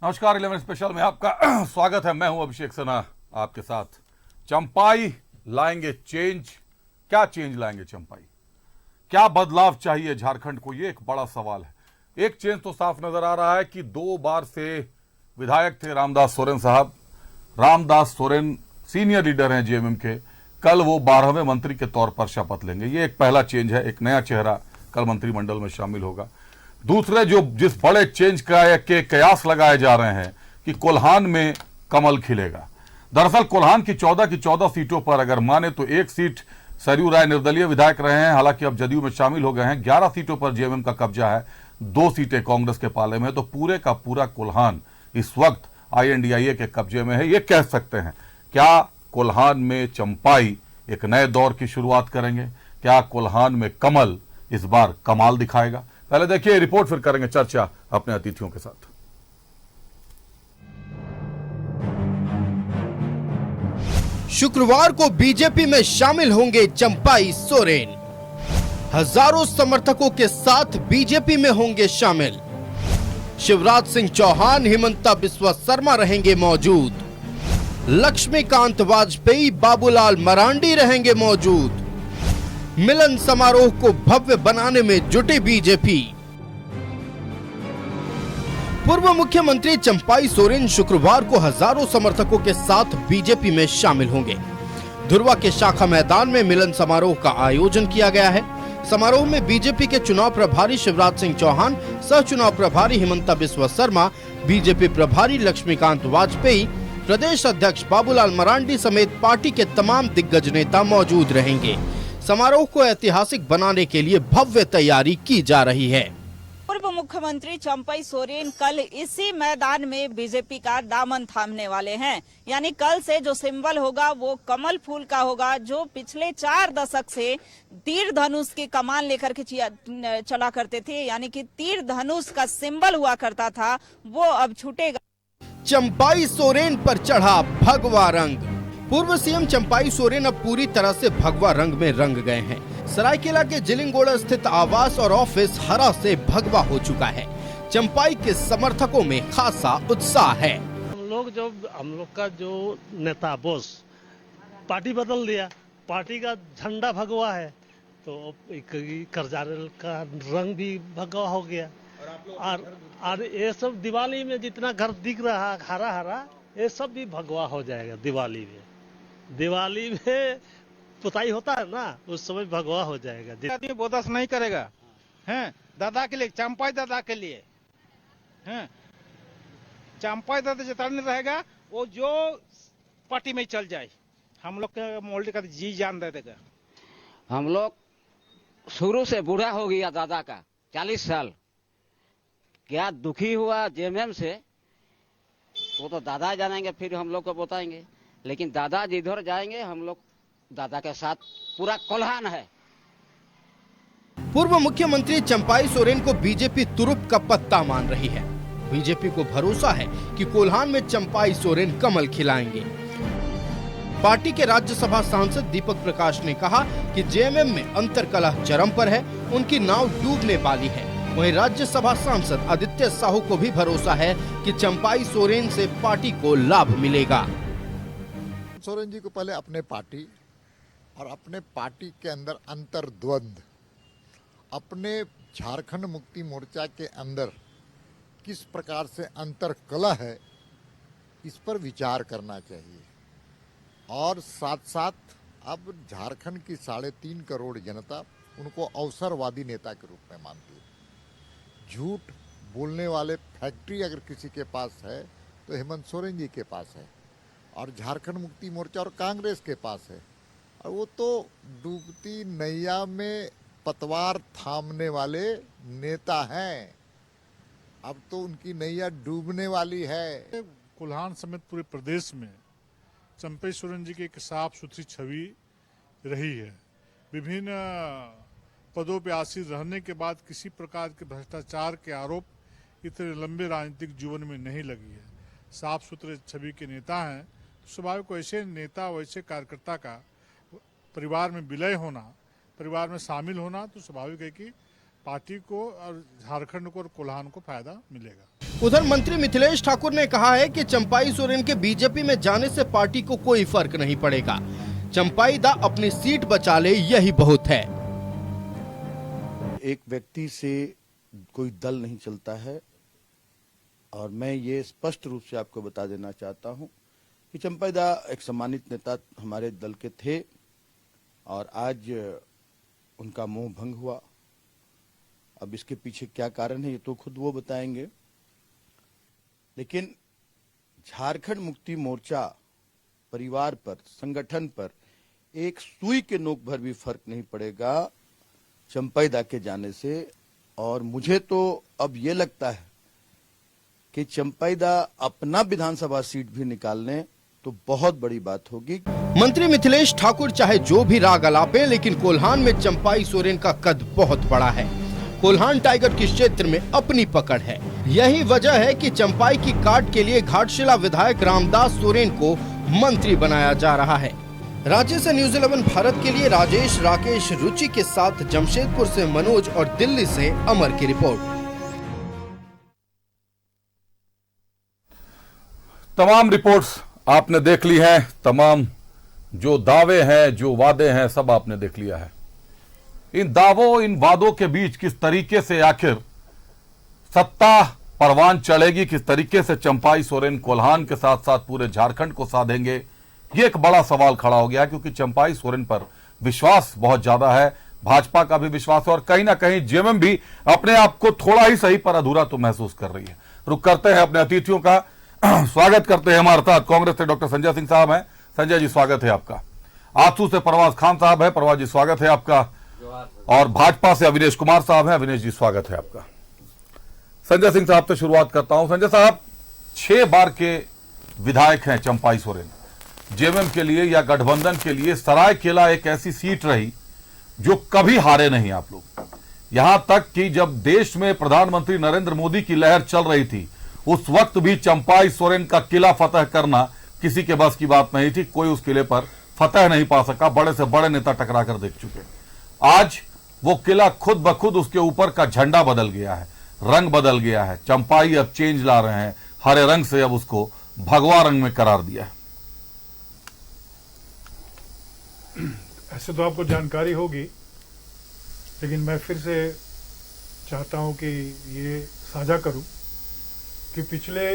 नमस्कार 11 स्पेशल में आपका स्वागत है। मैं हूं अभिषेक सिन्हा आपके साथ। चंपाई लाएंगे चेंज। क्या चेंज लाएंगे चंपाई? क्या बदलाव चाहिए झारखंड को? ये एक बड़ा सवाल है। एक चेंज तो साफ नजर आ रहा है कि 2 बार से विधायक थे रामदास सोरेन साहब। रामदास सोरेन सीनियर लीडर हैं जेएमएम के। कल वो 12वें मंत्री के तौर पर शपथ लेंगे। ये एक पहला चेंज है। एक नया चेहरा कल मंत्रिमंडल में शामिल होगा। दूसरे जो जिस बड़े चेंज के कयास लगाए जा रहे हैं कि कोल्हान में कमल खिलेगा। दरअसल कोल्हान की 14 सीटों पर अगर माने तो एक सीट सरयू राय निर्दलीय विधायक रहे हैं, हालांकि अब जदयू में शामिल हो गए हैं। 11 सीटों पर जेएमएम का कब्जा है, 2 सीटें कांग्रेस के पाले में। तो पूरे का पूरा कोल्हान इस वक्त आईएनडीआईए के कब्जे में है। ये कह सकते हैं क्या कोल्हान में चंपाई एक नए दौर की शुरुआत करेंगे? क्या कोल्हान में कमल इस बार कमाल दिखाएगा? पहले देखिए रिपोर्ट, फिर करेंगे चर्चा अपने अतिथियों के साथ। शुक्रवार को बीजेपी में शामिल होंगे चंपाई सोरेन। हजारों समर्थकों के साथ बीजेपी में होंगे शामिल। शिवराज सिंह चौहान, हिमंता बिस्वा शर्मा रहेंगे मौजूद। लक्ष्मीकांत वाजपेयी, बाबूलाल मरांडी रहेंगे मौजूद। मिलन समारोह को भव्य बनाने में जुटी बीजेपी। पूर्व मुख्यमंत्री चंपाई सोरेन शुक्रवार को हजारों समर्थकों के साथ बीजेपी में शामिल होंगे। धुरवा के शाखा मैदान में मिलन समारोह का आयोजन किया गया है। समारोह में बीजेपी के चुनाव प्रभारी शिवराज सिंह चौहान, सह चुनाव प्रभारी हिमंता बिस्वा शर्मा, बीजेपी प्रभारी लक्ष्मीकांत वाजपेयी, प्रदेश अध्यक्ष बाबूलाल मरांडी समेत पार्टी के तमाम दिग्गज नेता मौजूद रहेंगे। समारोह को ऐतिहासिक बनाने के लिए भव्य तैयारी की जा रही है। पूर्व मुख्यमंत्री चंपाई सोरेन कल इसी मैदान में बीजेपी का दामन थामने वाले हैं। यानी कल से जो सिंबल होगा वो कमल फूल का होगा, जो पिछले 4 दशक से तीर धनुष की कमान लेकर के चला करते थे। यानी कि तीर धनुष का सिंबल हुआ करता था, वो अब छूटेगा। चंपाई सोरेन पर चढ़ा भगवा रंग। पूर्व सीएम चंपाई सोरेन अब पूरी तरह से भगवा रंग में रंग गए हैं। सरायकेला के जिलिंगोड़ा स्थित आवास और ऑफिस हरा से भगवा हो चुका है। चंपाई के समर्थकों में खासा उत्साह है। हम लोग का जो नेता बॉस पार्टी बदल दिया, पार्टी का झंडा भगवा है, तो करजारेल का रंग भी भगवा हो गया। और ये सब दिवाली में जितना घर दिख रहा हरा हरा, ये सब भी भगवा हो जाएगा। दिवाली में पुताई होता है ना, उस समय भगवा हो जाएगा। बोदस नहीं करेगा हैं दादा के लिए, चंपाई दादा के लिए हैं। चंपाई दादा जितना रहेगा वो जो पार्टी में चल जाए, हम लोग के मोल्ड का जी जान दे देगा। हम लोग शुरू से बूढ़ा हो गया दादा का 40 साल। क्या दुखी हुआ जेएमएम से वो तो दादा जानेंगे, फिर हम लोग को बताएंगे। लेकिन दादा जिधर जाएंगे हम लोग दादा के साथ पूरा कोल्हान है। पूर्व मुख्यमंत्री चंपाई सोरेन को बीजेपी तुरुप का पत्ता मान रही है। बीजेपी को भरोसा है कि कोल्हान में चंपाई सोरेन कमल खिलाएंगे। पार्टी के राज्यसभा सांसद दीपक प्रकाश ने कहा कि जेएमएम में अंतर्कलह चरम पर है, उनकी नाव डूबने वाली है। वहीं राज्यसभा सांसद आदित्य साहू को भी भरोसा है कि चंपाई सोरेन से पार्टी को लाभ मिलेगा। सोरेन जी को पहले अपने पार्टी और अपने पार्टी के अंदर अंतर्द्वंद, अपने झारखंड मुक्ति मोर्चा के अंदर किस प्रकार से अंतर्कलह है, इस पर विचार करना चाहिए। और साथ साथ अब झारखंड की 3.5 करोड़ जनता उनको अवसरवादी नेता के रूप में मानती है। झूठ बोलने वाले फैक्ट्री अगर किसी के पास है तो हेमंत सोरेन जी के पास है, और झारखंड मुक्ति मोर्चा और कांग्रेस के पास है। और वो तो डूबती नैया में पतवार थामने वाले नेता हैं। अब तो उनकी नैया डूबने वाली है। कोल्हान समेत पूरे प्रदेश में चंपाई सोरेन जी की एक साफ सुथरी छवि रही है। विभिन्न पदों पर आसीन रहने के बाद किसी प्रकार के भ्रष्टाचार के आरोप इतने लंबे राजनीतिक जीवन में नहीं लगी है। साफ सुथरे छवि के नेता हैं। स्वाभाविक वैसे नेता, वैसे कार्यकर्ता का परिवार में विलय होना, परिवार में शामिल होना तो स्वाभाविक है कि पार्टी को और झारखंड को और कोल्हान को फायदा मिलेगा। उधर मंत्री मिथिलेश ठाकुर ने कहा है कि चंपाई सोरेन के बीजेपी में जाने से पार्टी को कोई फर्क नहीं पड़ेगा। चंपाई दा अपनी सीट बचा ले, यही बहुत है। एक व्यक्ति से कोई दल नहीं चलता है और मैं ये स्पष्ट रूप से आपको बता देना चाहता हूं कि चंपाई दा एक सम्मानित नेता हमारे दल के थे और आज उनका मोह भंग हुआ। अब इसके पीछे क्या कारण है ये तो खुद वो बताएंगे, लेकिन झारखंड मुक्ति मोर्चा परिवार पर, संगठन पर एक सुई के नोक भर भी फर्क नहीं पड़ेगा चंपाई दा के जाने से। और मुझे तो अब ये लगता है कि चंपाई दा अपना विधानसभा सीट भी निकाल लें तो बहुत बड़ी बात होगी। मंत्री मिथिलेश ठाकुर चाहे जो भी राग अलापे, लेकिन कोल्हान में चंपाई सोरेन का कद बहुत बड़ा है। कोल्हान टाइगर के क्षेत्र में अपनी पकड़ है। यही वजह है कि चंपाई की काट के लिए घाटशिला विधायक रामदास सोरेन को मंत्री बनाया जा रहा है। रांची से न्यूज़ 11 भारत के लिए राजेश, राकेश, रुचि के साथ जमशेदपुर से मनोज और दिल्ली से अमर की रिपोर्ट। तमाम रिपोर्ट्स आपने देख ली हैं, तमाम जो दावे हैं, जो वादे हैं, सब आपने देख लिया है। इन दावों, इन वादों के बीच किस तरीके से आखिर सत्ता परवान चढ़ेगी, किस तरीके से चंपाई सोरेन कोल्हान के साथ साथ पूरे झारखंड को साधेंगे, ये एक बड़ा सवाल खड़ा हो गया। क्योंकि चंपाई सोरेन पर विश्वास बहुत ज्यादा है, भाजपा का भी विश्वास है और कहीं ना कहीं जेएमएम भी अपने आप को थोड़ा ही सही पर अधूरा तो महसूस कर रही है। रुक करते हैं अपने अतिथियों का, स्वागत करते हैं। हमारे साथ कांग्रेस से डॉक्टर संजय सिंह साहब हैं। संजय जी स्वागत है आपका। आंसू से परवाज खान साहब है। परवाज जी स्वागत है आपका। और भाजपा से अविनेश कुमार साहब हैं। अविनेश जी स्वागत है आपका। संजय सिंह साहब से शुरुआत करता हूं। संजय साहब, 6 बार के विधायक हैं चंपाई सोरेन। जेएमएम के लिए या गठबंधन के लिए सरायकेला एक ऐसी सीट रही जो कभी हारे नहीं आप लोग। यहां तक कि जब देश में प्रधानमंत्री नरेंद्र मोदी की लहर चल रही थी, उस वक्त भी चंपाई सोरेन का किला फतह करना किसी के बस की बात नहीं थी। कोई उस किले पर फतह नहीं पा सका। बड़े से बड़े नेता टकरा कर देख चुके। आज वो किला खुद ब खुद, उसके ऊपर का झंडा बदल गया है, रंग बदल गया है। चंपाई अब चेंज ला रहे हैं, हरे रंग से अब उसको भगवा रंग में करार दिया है। ऐसे तो आपको जानकारी होगी, लेकिन मैं फिर से चाहता हूं कि ये साझा करूं कि पिछले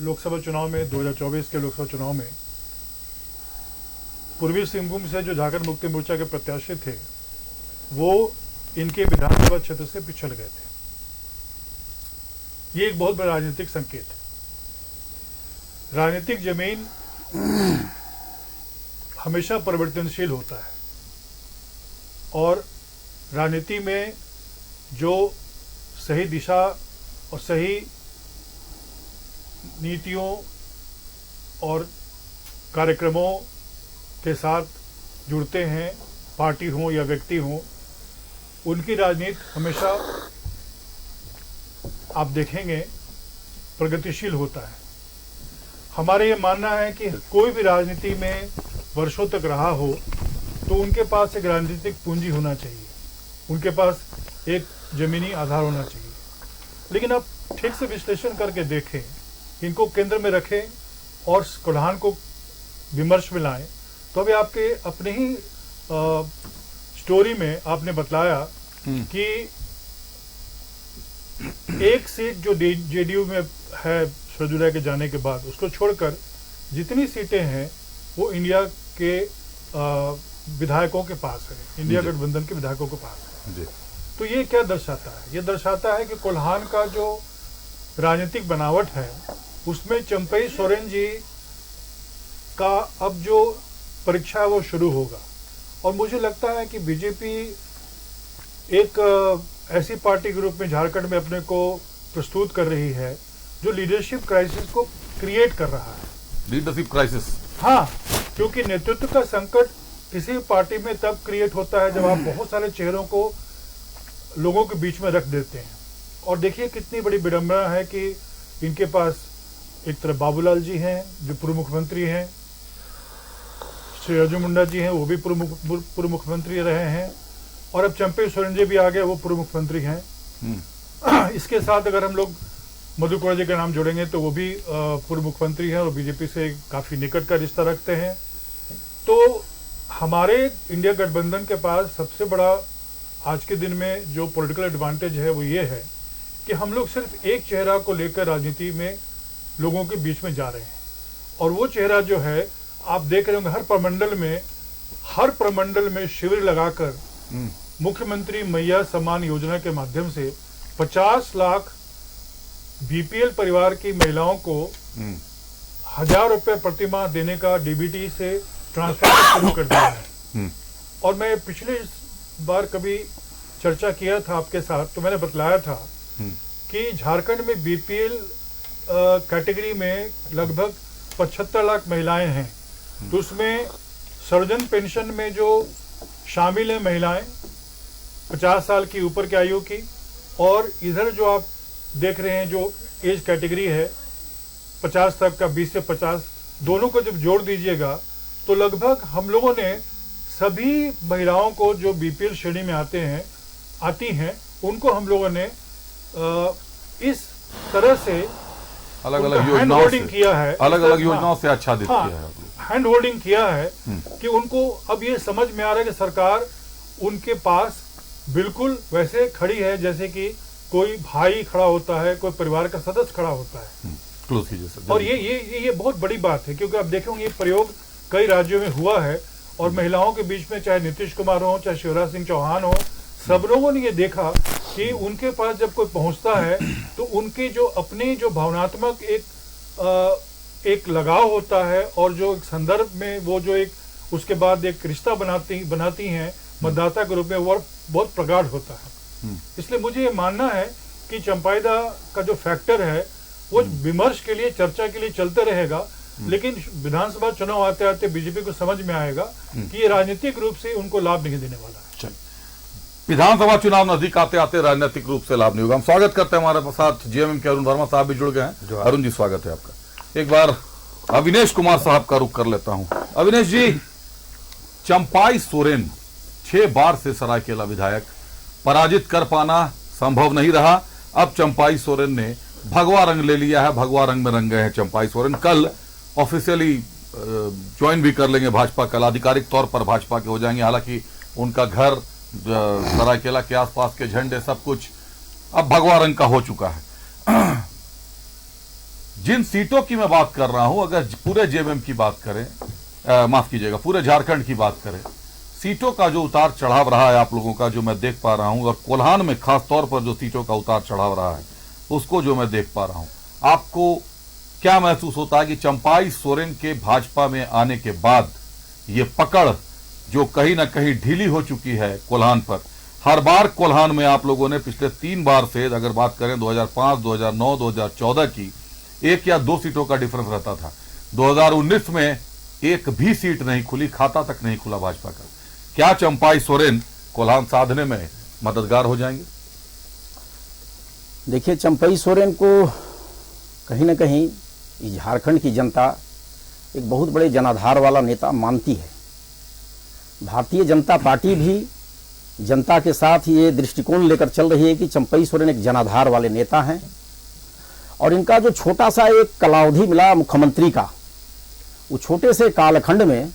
लोकसभा चुनाव में, 2024 के लोकसभा चुनाव में, पूर्वी सिंहभूम से जो झारखंड मुक्ति मोर्चा के प्रत्याशी थे वो इनके विधानसभा क्षेत्र से पिछड़ गए थे। ये एक बहुत बड़ा राजनीतिक संकेत है। राजनीतिक जमीन हमेशा परिवर्तनशील होता है और राजनीति में जो सही दिशा और सही नीतियों और कार्यक्रमों के साथ जुड़ते हैं, पार्टी हो या व्यक्ति हो, उनकी राजनीति हमेशा आप देखेंगे प्रगतिशील होता है। हमारा ये मानना है कि कोई भी राजनीति में वर्षों तक रहा हो तो उनके पास एक राजनीतिक पूंजी होना चाहिए, उनके पास एक जमीनी आधार होना चाहिए। लेकिन आप ठीक से विश्लेषण करके देखें, इनको केंद्र में रखें और कोल्हान को विमर्श में लाएं, तो अभी आपके अपने ही स्टोरी में आपने बतलाया कि एक सीट जो जेडीयू में है सरजुला के जाने के बाद, उसको छोड़कर जितनी सीटें हैं वो इंडिया के विधायकों के पास है, इंडिया गठबंधन के विधायकों के पास है। तो ये क्या दर्शाता है? ये दर्शाता है कि कोल्हान का जो राजनीतिक बनावट है उसमें चंपाई सोरेन जी का अब जो परीक्षा है वो शुरू होगा। और मुझे लगता है कि बीजेपी एक ऐसी पार्टी के रूप में झारखंड में अपने को प्रस्तुत कर रही है जो लीडरशिप क्राइसिस को क्रिएट कर रहा है। Leadership crisis? हाँ, क्योंकि नेतृत्व का संकट किसी पार्टी में तब क्रिएट होता है जब आप बहुत सारे चेहरों को लोगों के बीच में रख देते हैं। और देखिए कितनी बड़ी विडंबना है कि इनके पास एक तरफ बाबूलाल जी हैं जो पूर्व मुख्यमंत्री हैं, श्री अर्जुन मुंडा जी हैं वो भी पूर्व मुख्यमंत्री रहे हैं, और अब चंपई सोरेन जी भी आ गए, वो पूर्व मुख्यमंत्री हैं। इसके साथ अगर हम लोग मधु कोड़ा जी का नाम जोड़ेंगे तो वो भी पूर्व मुख्यमंत्री हैं और बीजेपी से काफी निकट का रिश्ता रखते हैं। तो हमारे इंडिया गठबंधन के पास सबसे बड़ा आज के दिन में जो पॉलिटिकल एडवांटेज है वो ये है कि हम लोग सिर्फ एक चेहरा को लेकर राजनीति में लोगों के बीच में जा रहे हैं, और वो चेहरा जो है आप देख रहे होंगे हर प्रमंडल में शिविर लगाकर मुख्यमंत्री मैया सम्मान योजना के माध्यम से 50 लाख बीपीएल परिवार की महिलाओं को 1000 रुपए प्रतिमाह देने का डीबीटी से ट्रांसफर शुरू कर दिया है। और मैं पिछले बार कभी चर्चा किया था आपके साथ, तो मैंने बतलाया था कि झारखंड में बीपीएल कैटेगरी में लगभग 75 लाख महिलाएं हैं। तो उसमें सर्जन पेंशन में जो शामिल है महिलाएं 50 साल की ऊपर की आयु की, और इधर जो आप देख रहे हैं जो एज कैटेगरी है 50 तक का, 20 से 50, दोनों को जब जोड़ दीजिएगा तो लगभग हम लोगों ने सभी महिलाओं को जो बीपीएल श्रेणी में आती हैं उनको हम लोगों ने इस तरह से अलग अलग योजनाओं से आच्छादित किया है, हैंड होल्डिंग किया है कि उनको अब ये समझ में आ रहा है कि सरकार उनके पास बिल्कुल वैसे खड़ी है जैसे कि कोई भाई खड़ा होता है, कोई परिवार का सदस्य खड़ा होता है। और ये बहुत बड़ी बात है, क्योंकि आप देखेंगे ये प्रयोग कई राज्यों में हुआ है और महिलाओं के बीच में चाहे नीतीश कुमार हो, चाहे शिवराज सिंह चौहान हो, सब लोगों ने ये देखा कि उनके पास जब कोई पहुंचता है तो उनके जो अपने जो भावनात्मक एक लगाव होता है और जो एक संदर्भ में वो जो एक उसके बाद एक रिश्ता बनाती हैं मतदाता के रूप में, वो बहुत प्रगाढ़ होता है। इसलिए मुझे ये मानना है कि चंपाईदा का जो फैक्टर है वो विमर्श के लिए, चर्चा के लिए चलते रहेगा, लेकिन विधानसभा चुनाव आते आते बीजेपी को समझ में आएगा कि ये राजनीतिक रूप से उनको लाभ नहीं देने वाला है। विधानसभा चुनाव नजदीक आते आते राजनीतिक रूप से लाभ नहीं होगा। हम स्वागत करते हैं, हमारे साथ जेएमएम के अरुण वर्मा साहब भी जुड़ गए हैं। अरुण जी स्वागत है आपका। एक बार अविनेश कुमार साहब का रुख कर लेता हूं। अविनेश जी, चंपाई सोरेन 6 बार से सरायकेला विधायक, पराजित कर पाना संभव नहीं रहा। अब चंपाई सोरेन ने भगवा रंग ले लिया है, भगवा रंग में रंग गए हैं चंपाई सोरेन। कल ऑफिशियली ज्वाइन भी कर लेंगे भाजपा, कल आधिकारिक तौर पर भाजपा के हो जाएंगे। हालांकि उनका घर सरायकेला के आसपास के झंडे सब कुछ अब भगवा रंग का हो चुका है। जिन सीटों की मैं बात कर रहा हूं, अगर पूरे जेएमएम की बात करें, माफ कीजिएगा, पूरे झारखंड की बात करें, सीटों का जो उतार चढ़ाव रहा है आप लोगों का, जो मैं देख पा रहा हूं, और कोल्हान में खास तौर पर जो सीटों का उतार चढ़ाव रहा है उसको जो मैं देख पा रहा हूं, आपको क्या महसूस होता है कि चंपाई सोरेन के भाजपा में आने के बाद ये पकड़ जो कहीं ना कहीं ढीली हो चुकी है कोल्हान पर, हर बार कोल्हान में आप लोगों ने पिछले 3 बार से अगर बात करें 2005, 2009, 2014 की, 1 या 2 सीटों का डिफरेंस रहता था। 2019 में एक भी सीट नहीं खुली, खाता तक नहीं खुला भाजपा का। क्या चंपाई सोरेन कोल्हान साधने में मददगार हो जाएंगे? देखिए, चंपाई सोरेन को कहीं ना कहीं झारखंड की जनता एक बहुत बड़े जनाधार वाला नेता मानती है। भारतीय जनता पार्टी भी जनता के साथ ये दृष्टिकोण लेकर चल रही है कि चंपाई सोरेन एक जनाधार वाले नेता हैं, और इनका जो छोटा सा एक कालावधि मिला मुख्यमंत्री का, वो छोटे से कालखंड में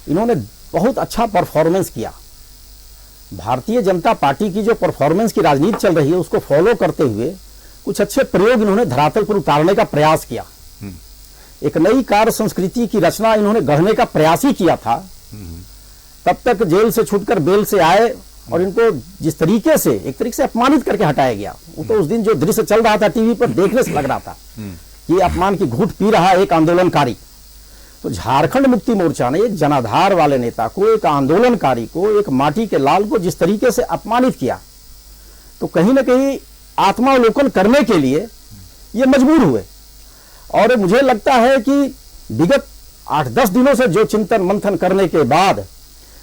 इन्होंने बहुत अच्छा परफॉर्मेंस किया। भारतीय जनता पार्टी की जो परफॉर्मेंस की राजनीति चल रही है उसको फॉलो करते हुए कुछ अच्छे प्रयोग इन्होंने धरातल पर उतारने का प्रयास किया। एक नई कार्य संस्कृति की रचना इन्होंने गढ़ने का प्रयास ही किया था। तब तक जेल से छूटकर बेल से आए और इनको जिस तरीके से एक तरीके से अपमानित करके हटाया गया, वो तो उस दिन जो दृश्य चल रहा था टीवी पर देखने से लग रहा था कि अपमान की घूंट पी रहा है एक आंदोलनकारी। तो झारखंड मुक्ति मोर्चा ने एक जनाधार वाले नेता को, एक आंदोलनकारी को, एक माटी के लाल को जिस तरीके से अपमानित किया, तो कहीं ना कहीं आत्मावलोकन करने के लिए ये मजबूर हुए। और मुझे लगता है कि विगत 8-10 दिनों से जो चिंतन मंथन करने के बाद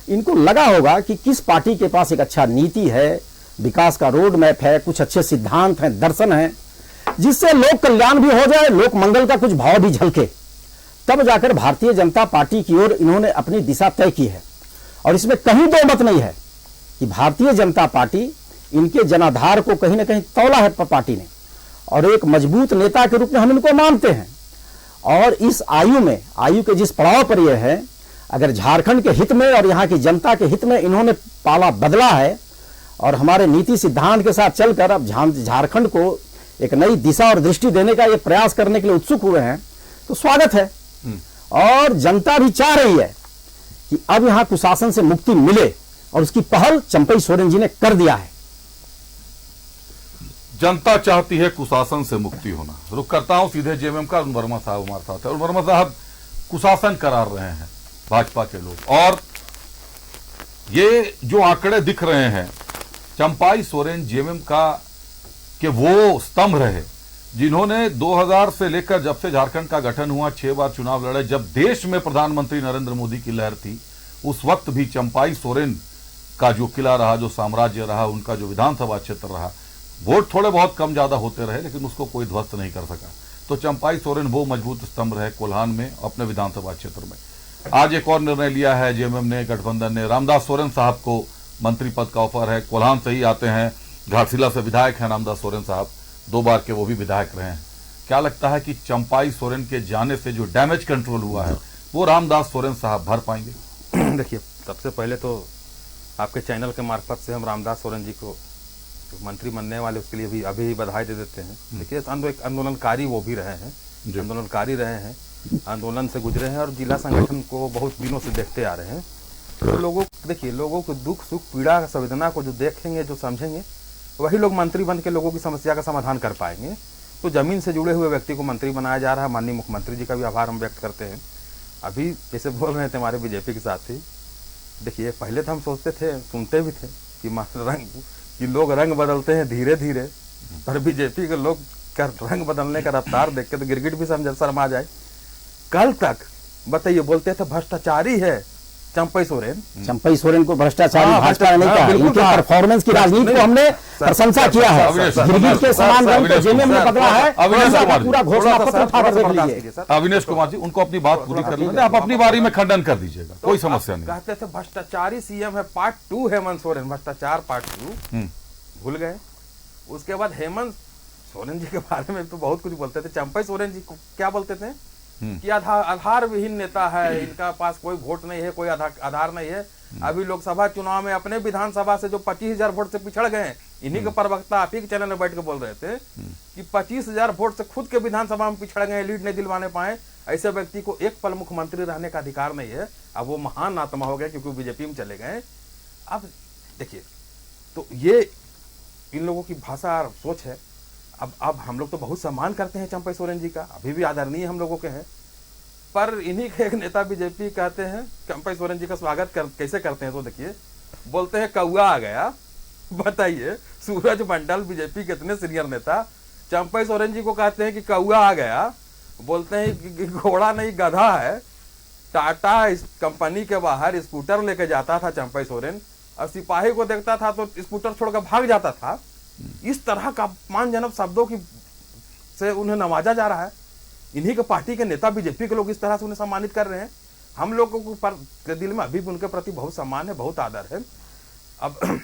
इनको लगा होगा कि किस पार्टी के पास एक अच्छा नीति है, विकास का रोड मैप है, कुछ अच्छे सिद्धांत हैं, दर्शन है, जिससे लोक कल्याण भी हो जाए, लोक मंगल का कुछ भाव भी झलके। तब जाकर भारतीय जनता पार्टी की ओर इन्होंने अपनी दिशा तय की है। और इसमें कहीं दो मत नहीं है कि भारतीय जनता पार्टी इनके जनाधार को कहीं ना कहीं तौला है पार्टी ने, और एक मजबूत नेता के रूप में हम इनको मानते हैं। और इस आयु के जिस पड़ाव पर यह है, अगर झारखंड के हित में और यहाँ की जनता के हित में इन्होंने पाला बदला है और हमारे नीति सिद्धांत के साथ चलकर अब झारखंड को एक नई दिशा और दृष्टि देने का ये प्रयास करने के लिए उत्सुक हुए हैं, तो स्वागत है। और जनता भी चाह रही है कि अब यहाँ कुशासन से मुक्ति मिले, और उसकी पहल चंपई सोरेन जी ने कर दिया है। जनता चाहती है कुशासन से मुक्ति होना। रुक करता हूं सीधे जेएमएम का। अरुण वर्मा साहब हमारे साथ है। अरुण वर्मा साहब, कुशासन करार रहे हैं भाजपा के लोग, और ये जो आंकड़े दिख रहे हैं, चंपाई सोरेन जेएमएम का कि वो स्तंभ रहे जिन्होंने 2000 से लेकर जब से झारखंड का गठन हुआ 6 बार चुनाव लड़े। जब देश में प्रधानमंत्री नरेंद्र मोदी की लहर थी, उस वक्त भी चंपाई सोरेन का जो किला रहा, जो साम्राज्य रहा, उनका जो विधानसभा क्षेत्र रहा, वोट थोड़े बहुत कम ज्यादा होते रहे लेकिन उसको कोई ध्वस्त नहीं कर सका। तो चंपाई सोरेन वो मजबूत स्तंभ रहे कोल्हान में, अपने विधानसभा क्षेत्र में। आज एक और निर्णय लिया है जेएमएम ने, गठबंधन ने। रामदास सोरेन साहब को मंत्री पद का ऑफर है। कोल्हान से ही आते हैं, घाटशिला से विधायक हैं रामदास सोरेन साहब, 2 बार के वो भी विधायक रहे हैं। क्या लगता है कि चंपाई सोरेन के जाने से जो डैमेज कंट्रोल हुआ है वो रामदास सोरेन साहब भर पाएंगे? देखिए, सबसे पहले तो आपके चैनल के मार्फत से हम रामदास सोरेन जी को मंत्री बनने वाले उसके लिए भी अभी बधाई दे देते हैं। देखिए, एक आंदोलनकारी वो भी रहे हैं, आंदोलनकारी रहे हैं, आंदोलन से गुजरे हैं और जिला संगठन को बहुत दिनों से देखते आ रहे हैं। तो लोगों को दुख सुख पीड़ा संवेदना को जो देखेंगे, जो समझेंगे, वही लोग मंत्री बन के लोगों की समस्या का समाधान कर पाएंगे। तो जमीन से जुड़े हुए व्यक्ति को मंत्री बनाया जा रहा है। माननीय मुख्यमंत्री जी का भी आभार हम व्यक्त करते हैं। अभी जैसे बोल रहे थे हमारे बीजेपी के साथी, देखिए पहले तो हम सोचते थे, सुनते भी थे कि लोग रंग बदलते हैं धीरे धीरे, पर बीजेपी के लोग का रंग बदलने का रफ्तार देख के तो गिरगिट भी शर्मा जाए। कल तक बताइए बोलते थे भ्रष्टाचारी है चंपई सोरेन को भ्रष्टाचारी भाजपा ने नहीं कहा। इनके परफॉर्मेंस की राजनीति को हमने प्रशंसा किया है। गिरगिट के समान रंग को जेएमएम ने बदला है। पूरा घोषणा पत्र उठाकर देख लीजिए। अविनेश कुमार जी, उनको अपनी बात पूरी कर लीजिए, आप अपनी बारी में खंडन कर दीजिएगा, कोई समस्या नहीं। कहते थे भ्रष्टाचारी सीएम है, पार्ट 2 हेमंत सोरेन, भ्रष्टाचार पार्ट 2 भूल गए। उसके बाद हेमंत सोरेन जी के बारे में तो बहुत कुछ बोलते थे। चंपई सोरेन जी को क्या बोलते थे कि आधार विहीन नेता है, इनका पास कोई वोट नहीं है, कोई आधार नहीं है। अभी लोकसभा चुनाव में अपने विधानसभा से जो 25,000 वोट से पिछड़ गए, इन्हीं के प्रवक्ता आप ही के चैनल में बैठ के बोल रहे थे कि 25,000 वोट से खुद के विधानसभा में पिछड़ गए, लीड नहीं दिलवाने पाए। ऐसे व्यक्ति को एक पल मुख्यमंत्री रहने का अधिकार नहीं है। अब वो महान आत्मा हो गए क्योंकि बीजेपी में चले गए। अब देखिए, तो ये इन लोगों की भाषा और सोच है। अब हम लोग तो बहुत सम्मान करते हैं चंपई सोरेन जी का, अभी भी आदरणीय हम लोगों के हैं, पर इन्हीं के एक नेता बीजेपी कहते हैं चंपई सोरेन जी का स्वागत कैसे करते हैं। तो देखिए, बोलते हैं कौआ आ गया। बताइए, सूरज मंडल बीजेपी के इतने सीनियर नेता चंपई सोरेन जी को कहते हैं कि कौआ आ गया। बोलते हैं कि घोड़ा नहीं गधा है। टाटा इस कंपनी के बाहर स्कूटर लेके जाता था चंपई सोरेन, और सिपाही को देखता था तो स्कूटर छोड़कर भाग जाता था। इस तरह का अपमानजनक शब्दों की से उन्हें नवाजा जा रहा है। इन्हीं के पार्टी के नेता बीजेपी के लोग इस तरह से उन्हें सम्मानित कर रहे हैं। हम लोगों के दिल में अभी भी उनके प्रति बहुत सम्मान है, बहुत आदर है। अब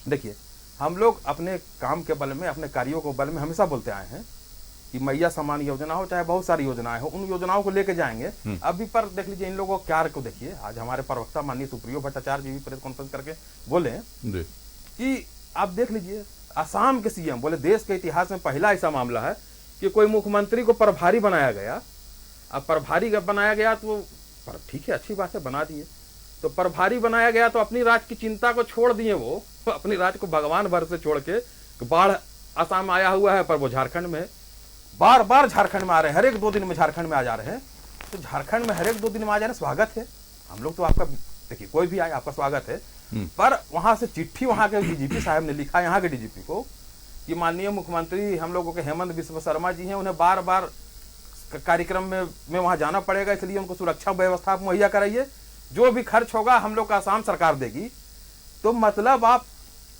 देखिए, हम लोग अपने काम के बल में, अपने कार्यों के बल में हमेशा बोलते आए हैं कि मैया समान योजना हो, चाहे बहुत सारी योजनाएं हो, उन योजनाओं को लेके जाएंगे। अभी पर देख लीजिए, इन लोगों कार्य को देखिए। आज हमारे प्रवक्ता माननीय सुप्रियो भट्टाचार्य जी भी प्रेस कॉन्फ्रेंस करके बोले कि आप देख लीजिए, असम के सीएम बोले देश के इतिहास में पहला ऐसा मामला है कि कोई मुख्यमंत्री को प्रभारी बनाया गया। अब प्रभारी बनाया गया तो ठीक है, अच्छी बात है, बना दिए। तो प्रभारी बनाया गया तो अपनी राज्य की चिंता को छोड़ दिए, वो अपनी राज्य को भगवान भर से छोड़ के बाढ़ असम आया हुआ है, पर वो झारखंड में बार बार झारखंड में आ रहे हैं, हर एक 2 दिन में झारखंड में आ जा रहे हैं। तो झारखंड में हर एक 2 दिन में आ जाने स्वागत है। हम लोग तो आपका, देखिए कोई भी आए आपका स्वागत है, पर वहां से चिट्ठी वहां के डीजीपी साहब ने लिखा यहाँ के डीजीपी को कि माननीय मुख्यमंत्री हम लोगों के हेमंत बिस्व शर्मा जी हैं, उन्हें बार बार कार्यक्रम में वहां जाना पड़ेगा, इसलिए उनको सुरक्षा व्यवस्था मुहैया कराइए। जो भी खर्च होगा हम लोग का आसाम सरकार देगी। तो मतलब आप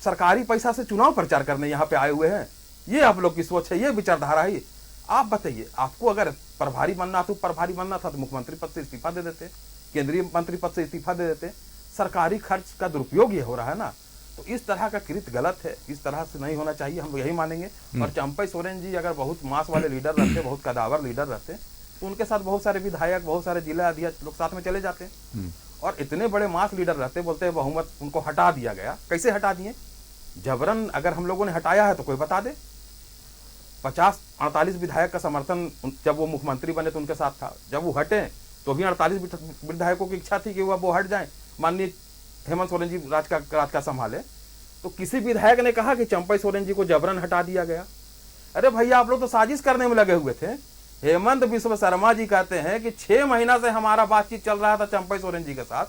सरकारी पैसा से चुनाव प्रचार करने यहाँ पे आए हुए हैं। ये आप लोग की सोच है, ये विचारधारा है। आप बताइए, आपको अगर प्रभारी बनना था तो मुख्यमंत्री पद से इस्तीफा दे देते, केंद्रीय मंत्री पद से इस्तीफा दे देते। सरकारी खर्च का दुरुपयोग ये हो रहा है ना। तो इस तरह का कृत्य गलत है, इस तरह से नहीं होना चाहिए, हम यही मानेंगे। और चंपई सोरेन जी अगर बहुत मास वाले लीडर रहते, बहुत कदावर लीडर रहते, तो उनके साथ बहुत सारे विधायक, बहुत सारे जिला अध्यक्ष लोग साथ में चले जाते हैं। और इतने बड़े मास लीडर रहते, बोलते हैं बहुमत उनको हटा दिया गया। कैसे हटा दिए? जबरन अगर हम लोगों ने हटाया है तो कोई बता दे। 50-48 विधायक का समर्थन जब वो मुख्यमंत्री बने तो उनके साथ था, जब वो हटे तो भी 48 विधायकों की इच्छा थी कि वो हट जाए, माननीय हेमंत सोरेन जी राज का संभाले। तो किसी विधायक ने कहा कि चंपई सोरेन जी को जबरन हटा दिया गया? अरे भैया, आप लोग तो साजिश करने में लगे हुए थे। हेमंत बिस्व शर्मा जी कहते हैं कि 6 महीना से हमारा बातचीत चल रहा था चंपई सोरेन जी के साथ।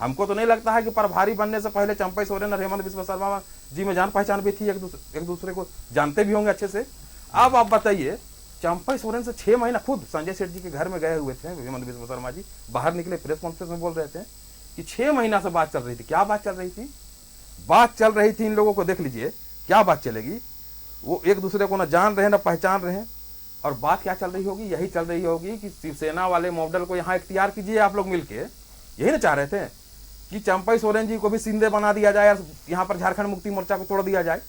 हमको तो नहीं लगता है कि प्रभारी बनने से पहले चंपई सोरेन और हेमंत बिस्व शर्मा जी में जान पहचान भी थी, एक दूसरे को जानते भी होंगे अच्छे से। अब आप बताइए, चंपई सोरेन से 6 महीना, खुद संजय सेठ जी के घर में गए हुए थे हेमंत बिस्व शर्मा जी, बाहर निकले प्रेस कॉन्फ्रेंस में बोल रहे थे कि 6 महीना से बात चल रही थी। क्या बात चल रही थी? बात चल रही थी इन लोगों को देख लीजिए, क्या बात चलेगी। वो एक दूसरे को न जान रहे न पहचान रहे। और बात क्या चल रही होगी? यही चल रही होगी कि शिवसेना वाले मॉडल को यहाँ इख्तियार कीजिए आप लोग मिलके। यही ना चाह रहे थे कि चंपई सोरेन जी को भी सिंधे बना दिया जाए और यहाँ पर झारखंड मुक्ति मोर्चा को तोड़ दिया जाए।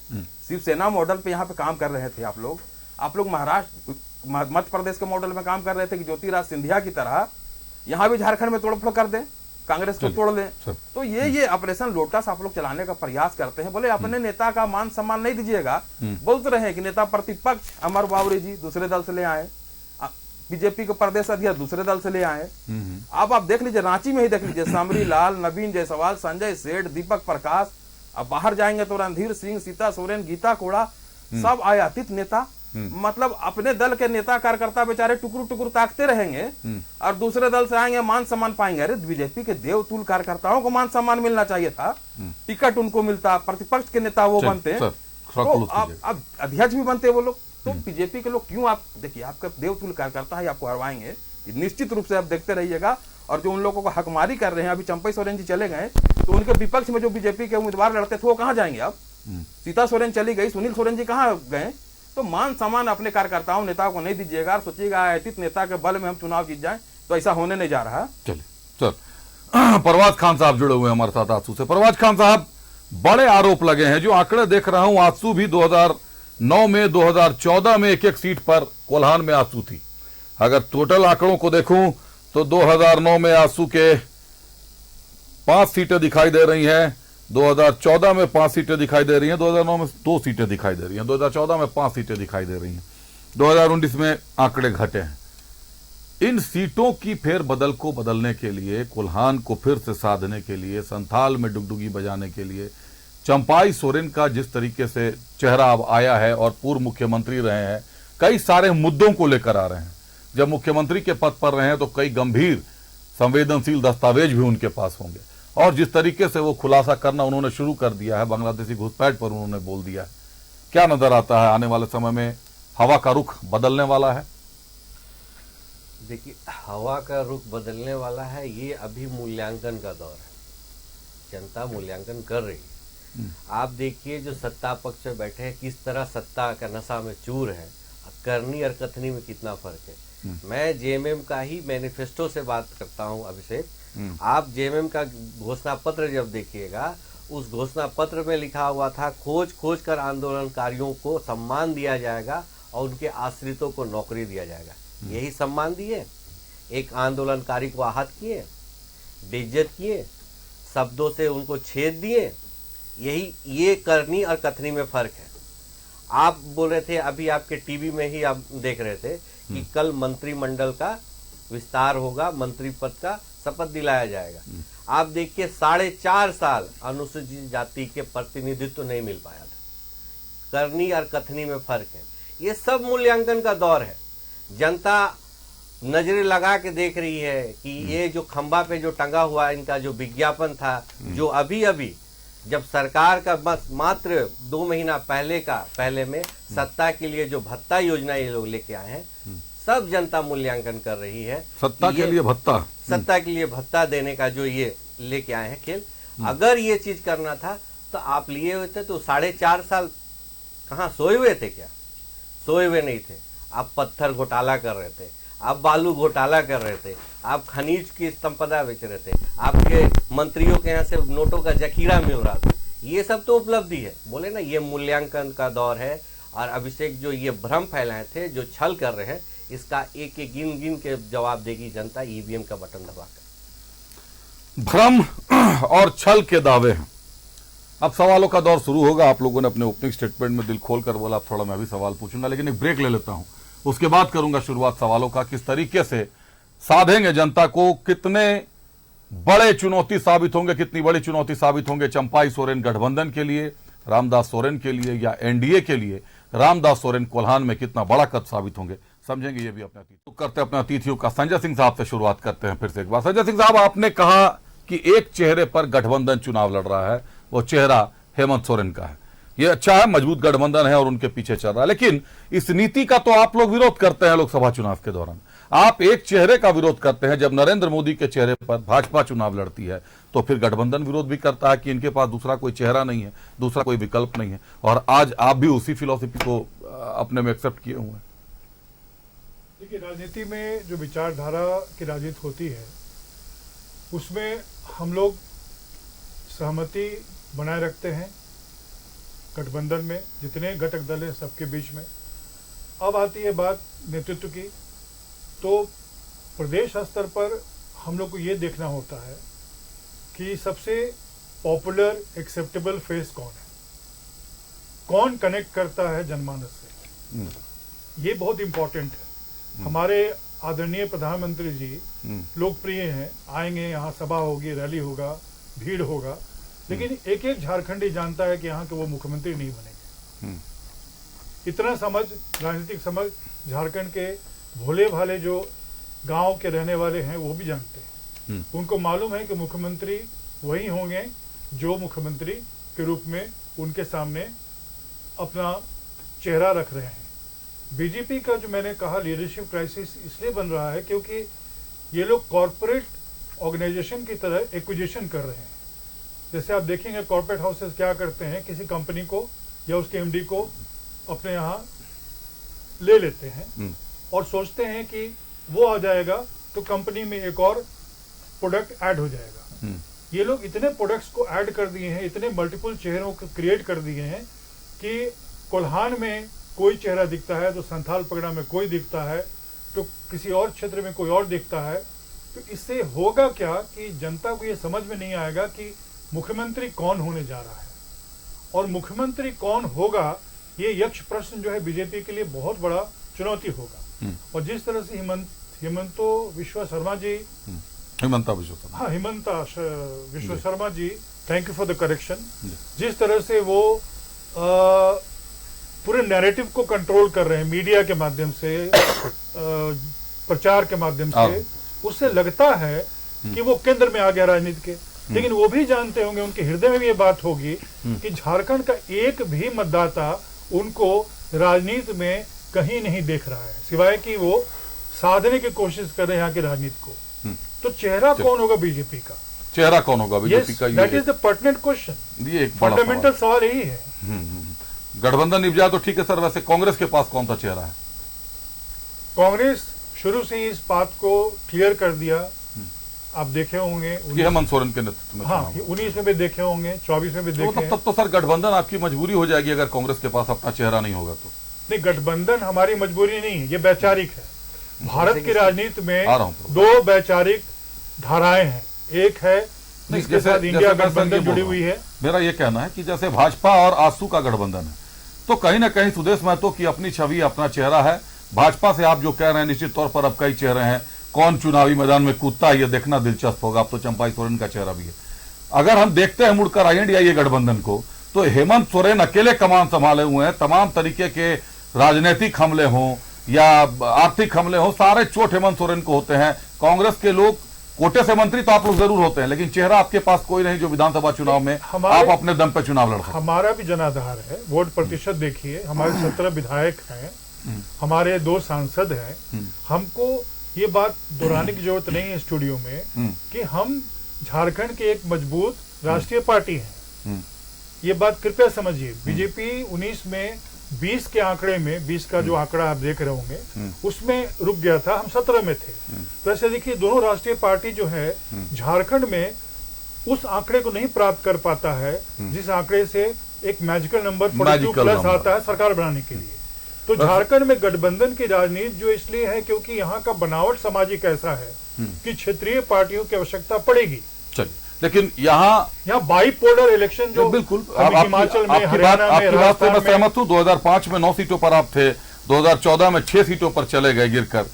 शिवसेना मॉडल पे यहाँ पे काम कर रहे थे आप लोग महाराष्ट्र मध्य प्रदेश के मॉडल में काम कर रहे थे कि ज्योतिराज सिंधिया की तरह यहाँ भी झारखंड में तोड़फोड़ कर दें, कांग्रेस को तोड़ दें। तो ये ऑपरेशन लोटस आप लोग चलाने का प्रयास करते हैं। बोले अपने नेता का मान सम्मान नहीं दीजिएगा। बोलते रहे कि नेता प्रतिपक्ष अमर बावरी जी दूसरे दल से ले आए, बीजेपी के प्रदेश अध्यक्ष दूसरे दल से ले आए। अब आप देख लीजिए, रांची में ही देख लीजिए, समरी लाल, नवीन जायसवाल, संजय सेठ, दीपक प्रकाश। अब बाहर जाएंगे तो रणधीर सिंह, सीता सोरेन, गीता कोड़ा, सब आयातित नेता। मतलब अपने दल के नेता कार्यकर्ता बेचारे टुकड़ू टुकड़ू ताकते रहेंगे और दूसरे दल से आएंगे, मान सम्मान पाएंगे। अरे बीजेपी के देवतुल कार्यकर्ताओं को मान सम्मान मिलना चाहिए था, टिकट उनको मिलता, प्रतिपक्ष के नेता वो बनते, तो अब अध्यक्ष भी बनते वो लोग। तो बीजेपी के लोग क्यों, आप देखिए, आपका देवतुल कार्यकर्ता है, आपको हरवाएंगे, निश्चित रूप से आप देखते रहिएगा। और जो उन लोगों को हकमारी कर रहे हैं, अभी चंपई सोरेन जी चले गए तो उनके विपक्ष में जो बीजेपी के उम्मीदवार लड़ते थे वो कहाँ जाएंगे? अब सीता सोरेन चली गई, सुनील सोरेन जी कहाँ गए? तो मान सम्मान अपने कार्यकर्ताओं नेताओं को नहीं दीजिएगा और सोचिएगा आयातित नेता के बल में हम चुनाव जीत जाएं, तो ऐसा होने नहीं जा रहा। चलिए सर, परवाज खान साहब जुड़े हुए हैं हमारे साथ आंसू से। परवाज खान साहब, बड़े आरोप लगे हैं, जो आंकड़े देख रहा हूं, आंसू भी 2009 में 2014 में एक सीट पर कोल्हान में आंसू थी। अगर टोटल आंकड़ों को देखूं तो 2009 में आंसू के 5 सीटें दिखाई दे रही हैं, 2014 में 5 सीटें दिखाई दे रही हैं, 2009 में 2 सीटें दिखाई दे रही हैं, 2014 में 5 सीटें दिखाई दे रही हैं, 2019 में आंकड़े घटे हैं। इन सीटों की फेर बदल को बदलने के लिए, कोल्हान को फिर से साधने के लिए, संथाल में डुगडुगी बजाने के लिए, चंपाई सोरेन का जिस तरीके से चेहरा अब आया है और पूर्व मुख्यमंत्री रहे हैं, कई सारे मुद्दों को लेकर आ रहे हैं। जब मुख्यमंत्री के पद पर रहे हैं तो कई गंभीर संवेदनशील दस्तावेज भी उनके पास होंगे। और जिस तरीके से वो खुलासा करना उन्होंने शुरू कर दिया है, बांग्लादेशी घुसपैठ पर उन्होंने बोल दिया है, क्या नजर आता है आने वाले समय में हवा का रुख बदलने वाला है? देखिए, हवा का रुख बदलने वाला है, ये अभी मूल्यांकन का दौर है, जनता मूल्यांकन कर रही है। आप देखिए, जो सत्ता पक्ष में बैठे हैं किस तरह सत्ता का नशा में चूर है, करनी और कथनी में कितना फर्क है। मैं जेएमएम का ही मैनिफेस्टो से बात करता हूं अभिषेक। आप जेएमएम का घोषणा पत्र जब देखिएगा, उस घोषणा पत्र में लिखा हुआ था खोज कर आंदोलनकारियों को सम्मान दिया जाएगा और उनके आश्रितों को नौकरी दिया जाएगा। यही सम्मान दिए? एक आंदोलनकारी को आहत किए, बेइज्जत किए, शब्दों से उनको छेद दिए। ये करनी और कथनी में फर्क है। आप बोल रहे थे, अभी आपके टीवी में ही आप देख रहे थे कि कल मंत्रिमंडल का विस्तार होगा, मंत्री पद का शपथ दिलाया जाएगा। आप देखिए, 4.5 साल अनुसूचित जाति के प्रतिनिधित्व नहीं मिल पाया था। करनी और कथनी में फर्क है। ये सब मूल्यांकन का दौर है। जनता नजरें लगा के देख रही है कि ये जो खंबा पे जो टंगा हुआ इनका जो विज्ञापन था, जो अभी जब सरकार का बस मात्र 2 महीना पहले में सत्ता के लिए जो भत्ता योजना ये लोग लेके आए हैं, सब जनता मूल्यांकन कर रही है। सत्ता के लिए भत्ता, सत्ता के लिए भत्ता देने का जो ये लेके आए हैं खेल, अगर ये चीज करना था तो आप लिए हुए थे तो 4.5 साल कहाँ सोए हुए थे? क्या सोए हुए नहीं थे। आप पत्थर घोटाला कर रहे थे, आप बालू घोटाला कर रहे थे, आप खनिज की संपदा बेच रहे थे, आपके मंत्रियों के यहाँ से नोटों का जखीरा मिल रहा था। ये सब तो उपलब्धि है। बोले ना ये मूल्यांकन का दौर है। और अभिषेक जो ये भ्रम फैलाए थे, जो छल कर रहे हैं, इसका एक एक गिन गिन के जवाब देगी जनता ईवीएम का बटन दबाकर। भ्रम और छल के दावे हैं। अब सवालों का दौर शुरू होगा। आप लोगों ने अपने ओपनिंग स्टेटमेंट में दिल खोल कर बोला, थोड़ा मैं भी सवाल पूछूंगा, लेकिन एक ब्रेक ले लेता हूं, उसके बाद करूंगा शुरुआत सवालों का। किस तरीके से साधेंगे जनता को, कितने बड़े चुनौती साबित होंगे, कितनी बड़ी चुनौती साबित होंगे चंपाई सोरेन गठबंधन के लिए, रामदास सोरेन के लिए या एनडीए के लिए, रामदास सोरेन कोल्हान में कितना बड़ा कद साबित होंगे, समझेंगे ये भी अपने अतिथि। तो करते हैं अपने अतिथियों का। संजय सिंह साहब से शुरुआत करते हैं फिर से एक बार। संजय सिंह साहब, आपने कहा कि एक चेहरे पर गठबंधन चुनाव लड़ रहा है, वो चेहरा हेमंत सोरेन का है। ये अच्छा है, मजबूत गठबंधन है और उनके पीछे चल रहा है, लेकिन इस नीति का तो आप लोग विरोध करते हैं लोकसभा चुनाव के दौरान। आप एक चेहरे का विरोध करते हैं। जब नरेंद्र मोदी के चेहरे पर भाजपा चुनाव लड़ती है तो फिर गठबंधन विरोध भी करता है कि इनके पास दूसरा कोई चेहरा नहीं है, दूसरा कोई विकल्प नहीं है। और आज आप भी उसी फिलॉसफी को अपने में एक्सेप्ट किए हुए हैं। देखिए, राजनीति में जो विचारधारा की राजनीति होती है उसमें हम लोग सहमति बनाए रखते हैं गठबंधन में, जितने घटक दल हैं सबके बीच में। अब आती है बात नेतृत्व की, तो प्रदेश स्तर पर हम लोग को ये देखना होता है कि सबसे पॉपुलर एक्सेप्टेबल फेस कौन है, कौन कनेक्ट करता है जनमानस से। ये बहुत इंपॉर्टेंट है। हमारे आदरणीय प्रधानमंत्री जी लोकप्रिय हैं, आएंगे, यहाँ सभा होगी, रैली होगा, भीड़ होगा, लेकिन एक एक झारखंडी जानता है कि यहाँ के वो मुख्यमंत्री नहीं बनेंगे। इतना समझ, राजनीतिक समझ झारखंड के भोले भाले जो गांव के रहने वाले हैं वो भी जानते हैं। उनको मालूम है कि मुख्यमंत्री वही होंगे जो मुख्यमंत्री के रूप में उनके सामने अपना चेहरा रख रहे हैं। बीजेपी का जो मैंने कहा लीडरशिप क्राइसिस इसलिए बन रहा है क्योंकि ये लोग कॉरपोरेट ऑर्गेनाइजेशन की तरह एक्विजिशन कर रहे हैं। जैसे आप देखेंगे कॉर्पोरेट हाउसेस क्या करते हैं, किसी कंपनी को या उसके एमडी को अपने यहाँ ले लेते हैं और सोचते हैं कि वो आ जाएगा तो कंपनी में एक और प्रोडक्ट ऐड हो जाएगा। ये लोग इतने प्रोडक्ट्स को ऐड कर दिए हैं, इतने मल्टीपल चेहरों को क्रिएट कर दिए हैं कि कोल्हान में कोई चेहरा दिखता है तो संथाल पगड़ा में कोई दिखता है, तो किसी और क्षेत्र में कोई और दिखता है। तो इससे होगा क्या कि जनता को ये समझ में नहीं आएगा कि मुख्यमंत्री कौन होने जा रहा है और मुख्यमंत्री कौन होगा। ये यक्ष प्रश्न जो है बीजेपी के लिए बहुत बड़ा चुनौती होगा। और जिस तरह से Himanta Biswa Sarma ji, thank you for the correction, जिस तरह से वो पूरे नैरेटिव को कंट्रोल कर रहे हैं मीडिया के माध्यम से, प्रचार के माध्यम से, उससे लगता है कि वो केंद्र में आ गया राजनीति के। लेकिन वो भी जानते होंगे, उनके हृदय में भी ये बात होगी कि झारखंड का एक भी मतदाता उनको राजनीति में कहीं नहीं देख रहा है, सिवाय कि वो साधने की कोशिश कर रहे हैं यहाँ की राजनीति को। तो चेहरा कौन होगा बीजेपी का? चेहरा कौन होगा बीजेपी का? That is the pertinent question. ये एक फंडामेंटल सवाल यही है। गठबंधन निभ जाए तो ठीक है सर। वैसे कांग्रेस के पास कौन सा चेहरा है? कांग्रेस शुरू से ही इस बात को क्लियर कर दिया, आप देखे होंगे हेमंत सोरेन के नेतृत्व में। हाँ, 19 में भी देखे होंगे, 24 में भी देखे। तब तो सर गठबंधन आपकी मजबूरी हो जाएगी अगर कांग्रेस के पास अपना चेहरा नहीं होगा तो। नहीं, गठबंधन हमारी मजबूरी नहीं है, ये वैचारिक है। भारत की राजनीति में दो वैचारिक धाराएं हैं। एक है जिसके साथ इंडिया गठबंधन जुड़ी हुई है। मेरा ये कहना है कि जैसे भाजपा और आसू का गठबंधन है तो कहीं ना कहीं सुदेश महतो की अपनी छवि, अपना चेहरा है। भाजपा से आप जो कह रहे हैं निश्चित तौर पर अब कई चेहरे हैं, कौन चुनावी मैदान में कूदता है ये देखना दिलचस्प होगा। अब तो चंपाई सोरेन का चेहरा भी है। अगर हम देखते हैं मुड़कर INDIA गठबंधन को, तो हेमंत सोरेन अकेले कमान संभाले हुए हैं। तमाम तरीके के राजनीतिक हमले हों या आर्थिक हमले हों, सारे चोट हेमंत सोरेन को होते हैं। कांग्रेस के लोग कोटे से मंत्री तो आप लोग जरूर होते हैं, लेकिन चेहरा आपके पास कोई नहीं जो विधानसभा चुनाव में आप अपने दम पे चुनाव लड़ सकें। हमारा भी जनाधार है, वोट प्रतिशत देखिए, हमारे 17 विधायक हैं, हमारे 2 सांसद हैं। हमको ये बात दोहराने की जरूरत नहीं है स्टूडियो में कि हम झारखंड की एक मजबूत राष्ट्रीय पार्टी हैं। ये बात कृपया समझिए। बीजेपी 19 में 20 के आंकड़े में, 20 का जो आंकड़ा आप देख रहे होंगे उसमें रुक गया था, हम 17 में थे। तो ऐसे देखिए दोनों राष्ट्रीय पार्टी जो है झारखंड में उस आंकड़े को नहीं प्राप्त कर पाता है जिस आंकड़े से एक magical number 42 magical plus number. आता है सरकार बनाने के लिए। तो झारखंड में गठबंधन की राजनीति जो इसलिए है क्योंकि यहाँ का बनावट सामाजिक ऐसा है कि क्षेत्रीय पार्टियों की आवश्यकता पड़ेगी। चलिए, लेकिन यहाँ बाइपोलर इलेक्शन जो बिल्कुल अभी हिमाचल में, हरियाणा में, आपकी बात से मैं राजस्थान में, सहमत हूँ। 2005 में 9 सीटों पर आप थे, 2014 में 6 सीटों पर चले गए गिरकर,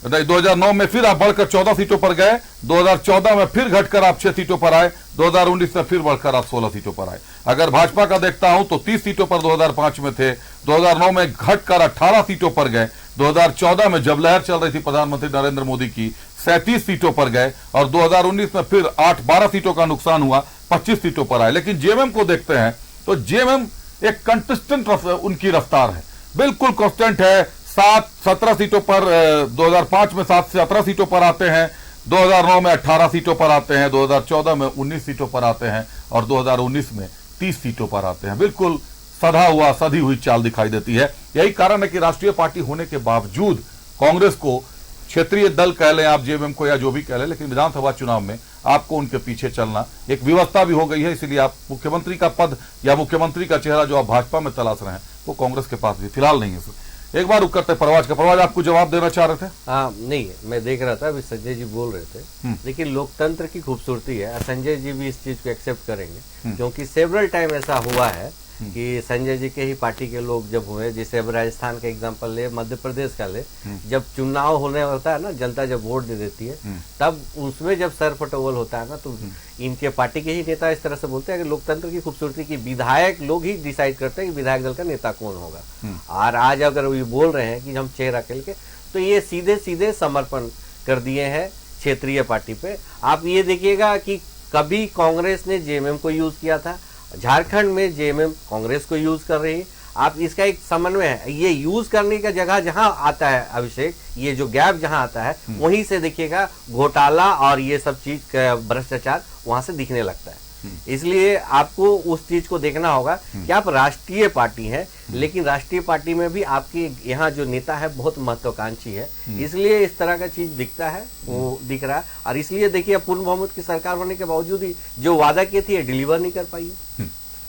2009 में फिर आप बढ़कर 14 सीटों पर गए, 2014 में फिर घटकर आप 6 सीटों पर आए, 2019 में फिर बढ़कर आप 16 सीटों पर आए। अगर भाजपा का देखता हूं तो 30 सीटों पर 2005 में थे, 2009 में घटकर 18 सीटों पर गए, 2014 में जब लहर चल रही थी प्रधानमंत्री नरेंद्र मोदी की 37 सीटों पर गए, और 2019 में फिर 8-12 सीटों का नुकसान हुआ, 25 सीटों पर आए। लेकिन जेएमएम को देखते हैं तो जेएमएम एक कंसिस्टेंट उनकी रफ्तार है, बिल्कुल कांस्टेंट है। 17 सीटों पर 2005 में 7 से 17 सीटों पर आते हैं, 2009 में 18 सीटों पर आते हैं, 2014 में 19 सीटों पर आते हैं, और 2019 में 30 सीटों पर आते हैं। बिल्कुल सधी हुई चाल दिखाई देती है। यही कारण है कि राष्ट्रीय पार्टी होने के बावजूद कांग्रेस को, क्षेत्रीय दल कह लें आप जेएमएम को या जो भी कह लें, लेकिन विधानसभा चुनाव में आपको उनके पीछे चलना एक व्यवस्था भी हो गई है। इसलिए आप मुख्यमंत्री का पद या मुख्यमंत्री का चेहरा जो आप भाजपा में तलाश रहे हैं वो कांग्रेस के पास भी फिलहाल नहीं है। एक बार रुक करते परवाज का। परवाज, आपको जवाब देना चाह रहे थे? हाँ, नहीं, मैं देख रहा था, अभी संजय जी बोल रहे थे, लेकिन लोकतंत्र की खूबसूरती है, संजय जी भी इस चीज को एक्सेप्ट करेंगे, क्योंकि सेवरल टाइम ऐसा हुआ है कि संजय जी के ही पार्टी के लोग जब हुए, जैसे अब राजस्थान का एग्जांपल ले, मध्य प्रदेश का ले, जब चुनाव होने होता है ना, जनता जब वोट दे देती है, तब उसमें जब सर फटोवल होता है ना, तो इनके पार्टी के ही नेता इस तरह से बोलते हैं कि लोकतंत्र की खूबसूरती की विधायक लोग ही डिसाइड करते हैं कि विधायक दल का नेता कौन होगा। और आज अगर ये बोल रहे हैं कि हम चेहरा खेल के, तो ये सीधे सीधे समर्पण कर दिए हैं क्षेत्रीय पार्टी पे। आप ये देखिएगा कि कभी कांग्रेस ने जेएमएम को यूज किया था, झारखंड में जेएमएम कांग्रेस को यूज कर रही है। आप इसका एक समन्वय है, ये यूज करने का जगह जहां आता है अभिषेक, ये जो गैप जहां आता है वहीं से देखिएगा घोटाला और ये सब चीज भ्रष्टाचार वहां से दिखने लगता है। इसलिए आपको उस चीज को देखना होगा कि आप राष्ट्रीय पार्टी है, लेकिन राष्ट्रीय पार्टी में भी आपके यहाँ जो नेता है बहुत महत्वाकांक्षी है, इसलिए इस तरह का चीज दिखता है, वो दिख रहा है। और इसलिए देखिए पूर्ण बहुमत की सरकार होने के बावजूद ही जो वादा किए थे डिलीवर नहीं कर पाई है।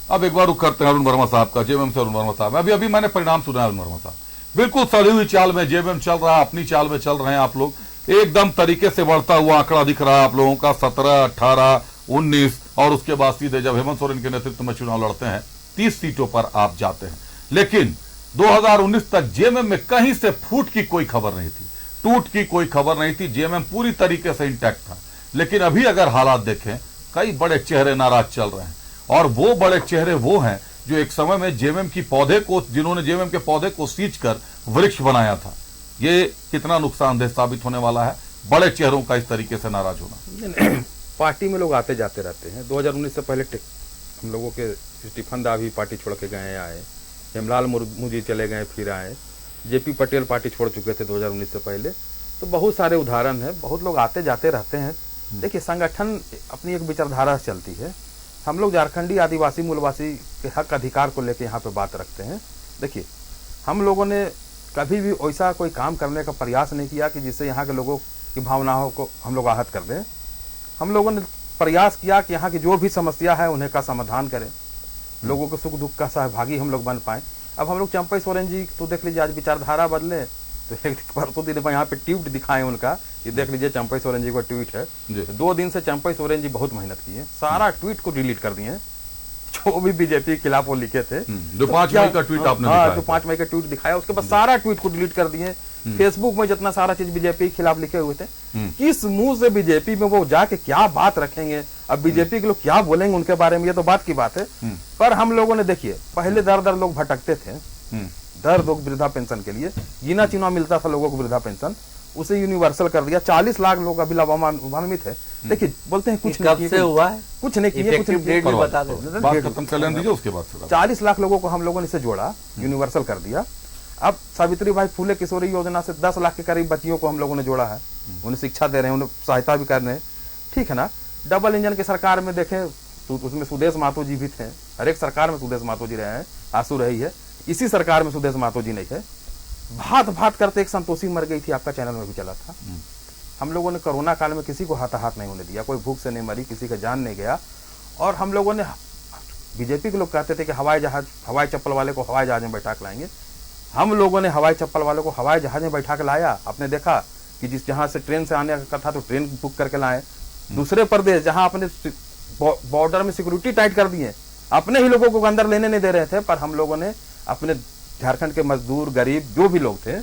अब एक बार रुक करते हैं अरुण वर्मा साहब का, जेएमएम से अरुण वर्मा साहब। अभी मैंने परिणाम सुना है अरुण वर्मा साहब, बिल्कुल सड़ी हुई चाल में जेएमएम चल रहा है, अपनी चाल में चल रहे हैं आप लोग, एकदम तरीके से बढ़ता हुआ आंकड़ा दिख रहा है आप लोगों का, 17, 18, 19, और उसके बाद सीधे जब हेमंत सोरेन के नेतृत्व में चुनाव लड़ते हैं 30 सीटों पर आप जाते हैं। लेकिन 2019 तक जेएमएम में कहीं से फूट की कोई खबर नहीं थी, टूट की कोई खबर नहीं थी, जेएमएम पूरी तरीके से इंटैक्ट था। लेकिन अभी अगर हालात देखें, कई बड़े चेहरे नाराज चल रहे हैं, और वो बड़े चेहरे वो हैं जो एक समय में जेएमएम की पौधे को, जिन्होंने जेएमएम के पौधे को सींच कर वृक्ष बनाया था। ये कितना नुकसानदेह साबित होने वाला है, बड़े चेहरों का इस तरीके से नाराज होना। पार्टी में लोग आते जाते रहते हैं। 2019 से पहले हम लोगों के स्टीफन दा भी पार्टी छोड़ के गए आए, हेमलाल मुर्मू जी चले गए फिर आए, जेपी पटेल पार्टी छोड़ चुके थे 2019 से पहले। तो बहुत सारे उदाहरण हैं, बहुत लोग आते जाते रहते हैं। देखिए, संगठन अपनी एक विचारधारा चलती है। हम लोग झारखंडी आदिवासी मूलवासी के हक अधिकार को लेकर यहाँ पे बात रखते हैं। देखिए, हम लोगों ने कभी भी ऐसा कोई काम करने का प्रयास नहीं किया कि जिससे यहाँ के लोगों की भावनाओं को हम लोग आहत कर दें। हम लोगों ने प्रयास किया कि यहाँ की जो भी समस्या है उन्हें का समाधान करें, लोगों के सुख दुख का सहभागी हम लोग बन पाएं। अब हम लोग चंपई सोरेन जी तो देख लीजिए, आज विचारधारा बदले तो एक परसों दिन यहाँ पे ट्वीट दिखाए उनका, ये देख लीजिए चंपई सोरेन जी का ट्वीट है। 2 दिन से चंपई सोरेन जी बहुत मेहनत की है, सारा ट्वीट को डिलीट कर दिए, जो भी बीजेपी के खिलाफ वो लिखे थे। जो 5 मई का ट्वीट आपने दिखाया, जो 5 मई का ट्वीट दिखाया, उसके बाद सारा ट्वीट को डिलीट कर दिए। फेसबुक में जितना सारा चीज बीजेपी के खिलाफ लिखे हुए थे, किस मुंह से बीजेपी में वो जाके क्या बात रखेंगे, अब बीजेपी के लोग क्या बोलेंगे उनके बारे में, ये तो बात की बात है। पर हम लोगों ने देखिए, पहले दर दर लोग भटकते थे, दर लोग वृद्धा पेंशन के लिए, गिना चुना मिलता था लोगों को वृद्धा पेंशन, उसे यूनिवर्सल कर दिया। 40 लाख लोग अभी लाभान्वित है। देखिए, बोलते हैं कुछ कब से हुआ है, कुछ नहीं किया, कुछ डेट भी बता दो, बात खत्म कर लें दीजिए, उसके बाद 40 लाख लोगों को हम लोगों ने इसे जोड़ा, यूनिवर्सल कर दिया। अब सावित्री बाई फुले किशोरी योजना से 10 लाख के करीब बच्चियों को हम लोगों ने जोड़ा है, उन्हें शिक्षा दे रहे हैं, उन्हें सहायता भी कर रहे हैं, ठीक है ना। डबल इंजन की सरकार में देखें तो उसमें सुदेश महतो जी भी थे, हर एक सरकार में सुदेश महतो जी रहे हैं, आंसू रही है, इसी सरकार में सुदेश महतो जी नहीं है। भात भात करते एक संतोषी मर गई थी, आपका चैनल में भी चला था। हम लोगों ने कोरोना काल में किसी को हाथाहाथ नहीं होने दिया, कोई भूख से नहीं मरी, किसी का जान नहीं गया। और हम लोगों ने, बीजेपी के लोग कहते थे कि हवाई चप्पल वाले को हवाई जहाज में बैठा के लाएंगे। हम लोगों ने हवाई चप्पल वालों को हवाई जहाज में बैठा के लाया। आपने देखा कि जिस जहां से ट्रेन से आने का था तो ट्रेन बुक करके लाए। दूसरे प्रदेश जहां अपने बॉर्डर में सिक्योरिटी टाइट कर दिए, अपने ही लोगों को अंदर लेने नहीं दे रहे थे, पर हम लोगों ने अपने झारखंड के मजदूर, गरीब जो भी लोग थे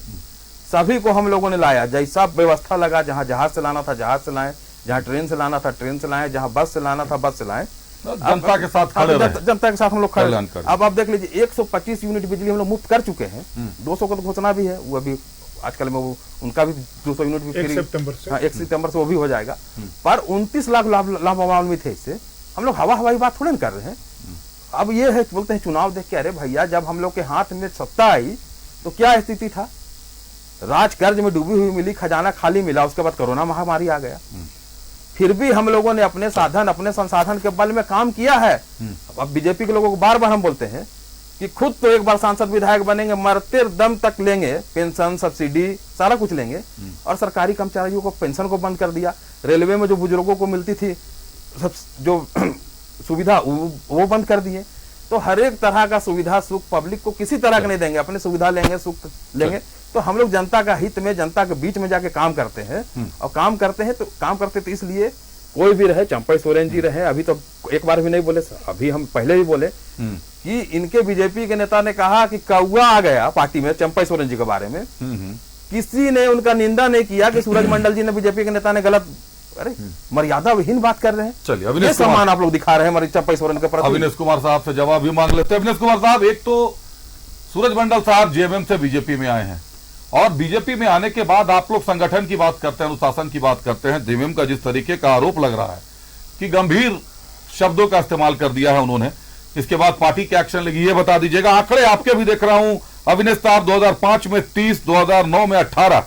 सभी को हम लोगों ने लाया। जैसा व्यवस्था लगा, जहां जहाज से लाना था जहाज से लाए, जहां ट्रेन से लाना था ट्रेन से लाए, जहां बस से लाना था बस से लाए। जनता के साथ खड़े रहे, जनता के साथ हम लोग खड़े। कल्याणकारी। अब आप देख लीजिए 125 यूनिट बिजली हम लोग मुफ्त कर चुके हैं। 200 को तो घोषणा भी है, वो अभी आजकल में वो उनका भी 200 यूनिट भी 1 सितंबर से। हाँ, 1 सितंबर से वो भी हो जाएगा। पर 29 लाख लाभान्वित थे इससे। हम लोग हवाई बात थोड़े कर रहे हैं। अब ये है, बोलते हैं चुनाव देख के, अरे भैया जब हम लोग के हाथ में सत्ता आई तो क्या स्थिति था? राज कर्ज में डूबी हुई मिली, खजाना खाली मिला, उसके बाद कोरोना महामारी आ गया। फिर भी हम लोगों ने अपने साधन, अपने संसाधन के बल में काम किया है। अब बीजेपी के लोगों को बार बार हम बोलते हैं कि खुद तो एक बार सांसद विधायक बनेंगे, मरते दम तक लेंगे, पेंशन सब्सिडी सारा कुछ लेंगे। और सरकारी कर्मचारियों को पेंशन को बंद कर दिया। रेलवे में जो बुजुर्गों को मिलती थी सब जो सुविधा वो बंद कर दिए। तो हर एक तरह का सुविधा सुख पब्लिक को किसी तरह का नहीं देंगे, अपने सुविधा लेंगे, सुख लेंगे। तो हम लोग जनता का हित में, जनता के बीच में जाके काम करते हैं। और काम करते तो इसलिए कोई भी रहे, चंपई सोरेन जी रहे, अभी तो एक बार भी नहीं बोले, अभी हम पहले भी बोले कि इनके बीजेपी के नेता ने कहा कि कौआ आ गया पार्टी में चंपई सोरेन जी के बारे में। किसी ने उनका निंदा नहीं किया कि सूरज मंडल जी ने, बीजेपी के नेता ने गलत, अरे मर्यादा विहीन बात कर रहे हैं। चलिए, ये अविनाश सम्मान आप लोग दिखा रहे हैं हमारे चंपई सोरेन के प्रति। अविनाश कुमार साहब से जवाब भी मांग लेते हैं। अविनाश कुमार साहब, एक तो सूरज मंडल साहब जेएमएम से बीजेपी में आए हैं, और बीजेपी में आने के बाद आप लोग संगठन की बात करते हैं, अनुशासन की बात करते हैं। जेएमएम का जिस तरीके का आरोप लग रहा है कि गंभीर शब्दों का इस्तेमाल कर दिया है उन्होंने, इसके बाद पार्टी क्या एक्शन लेगी ये बता दीजिएगा। आंकड़े आपके भी देख रहा हूं, अविनाश साहब 2005 में 30, 2009 में 18,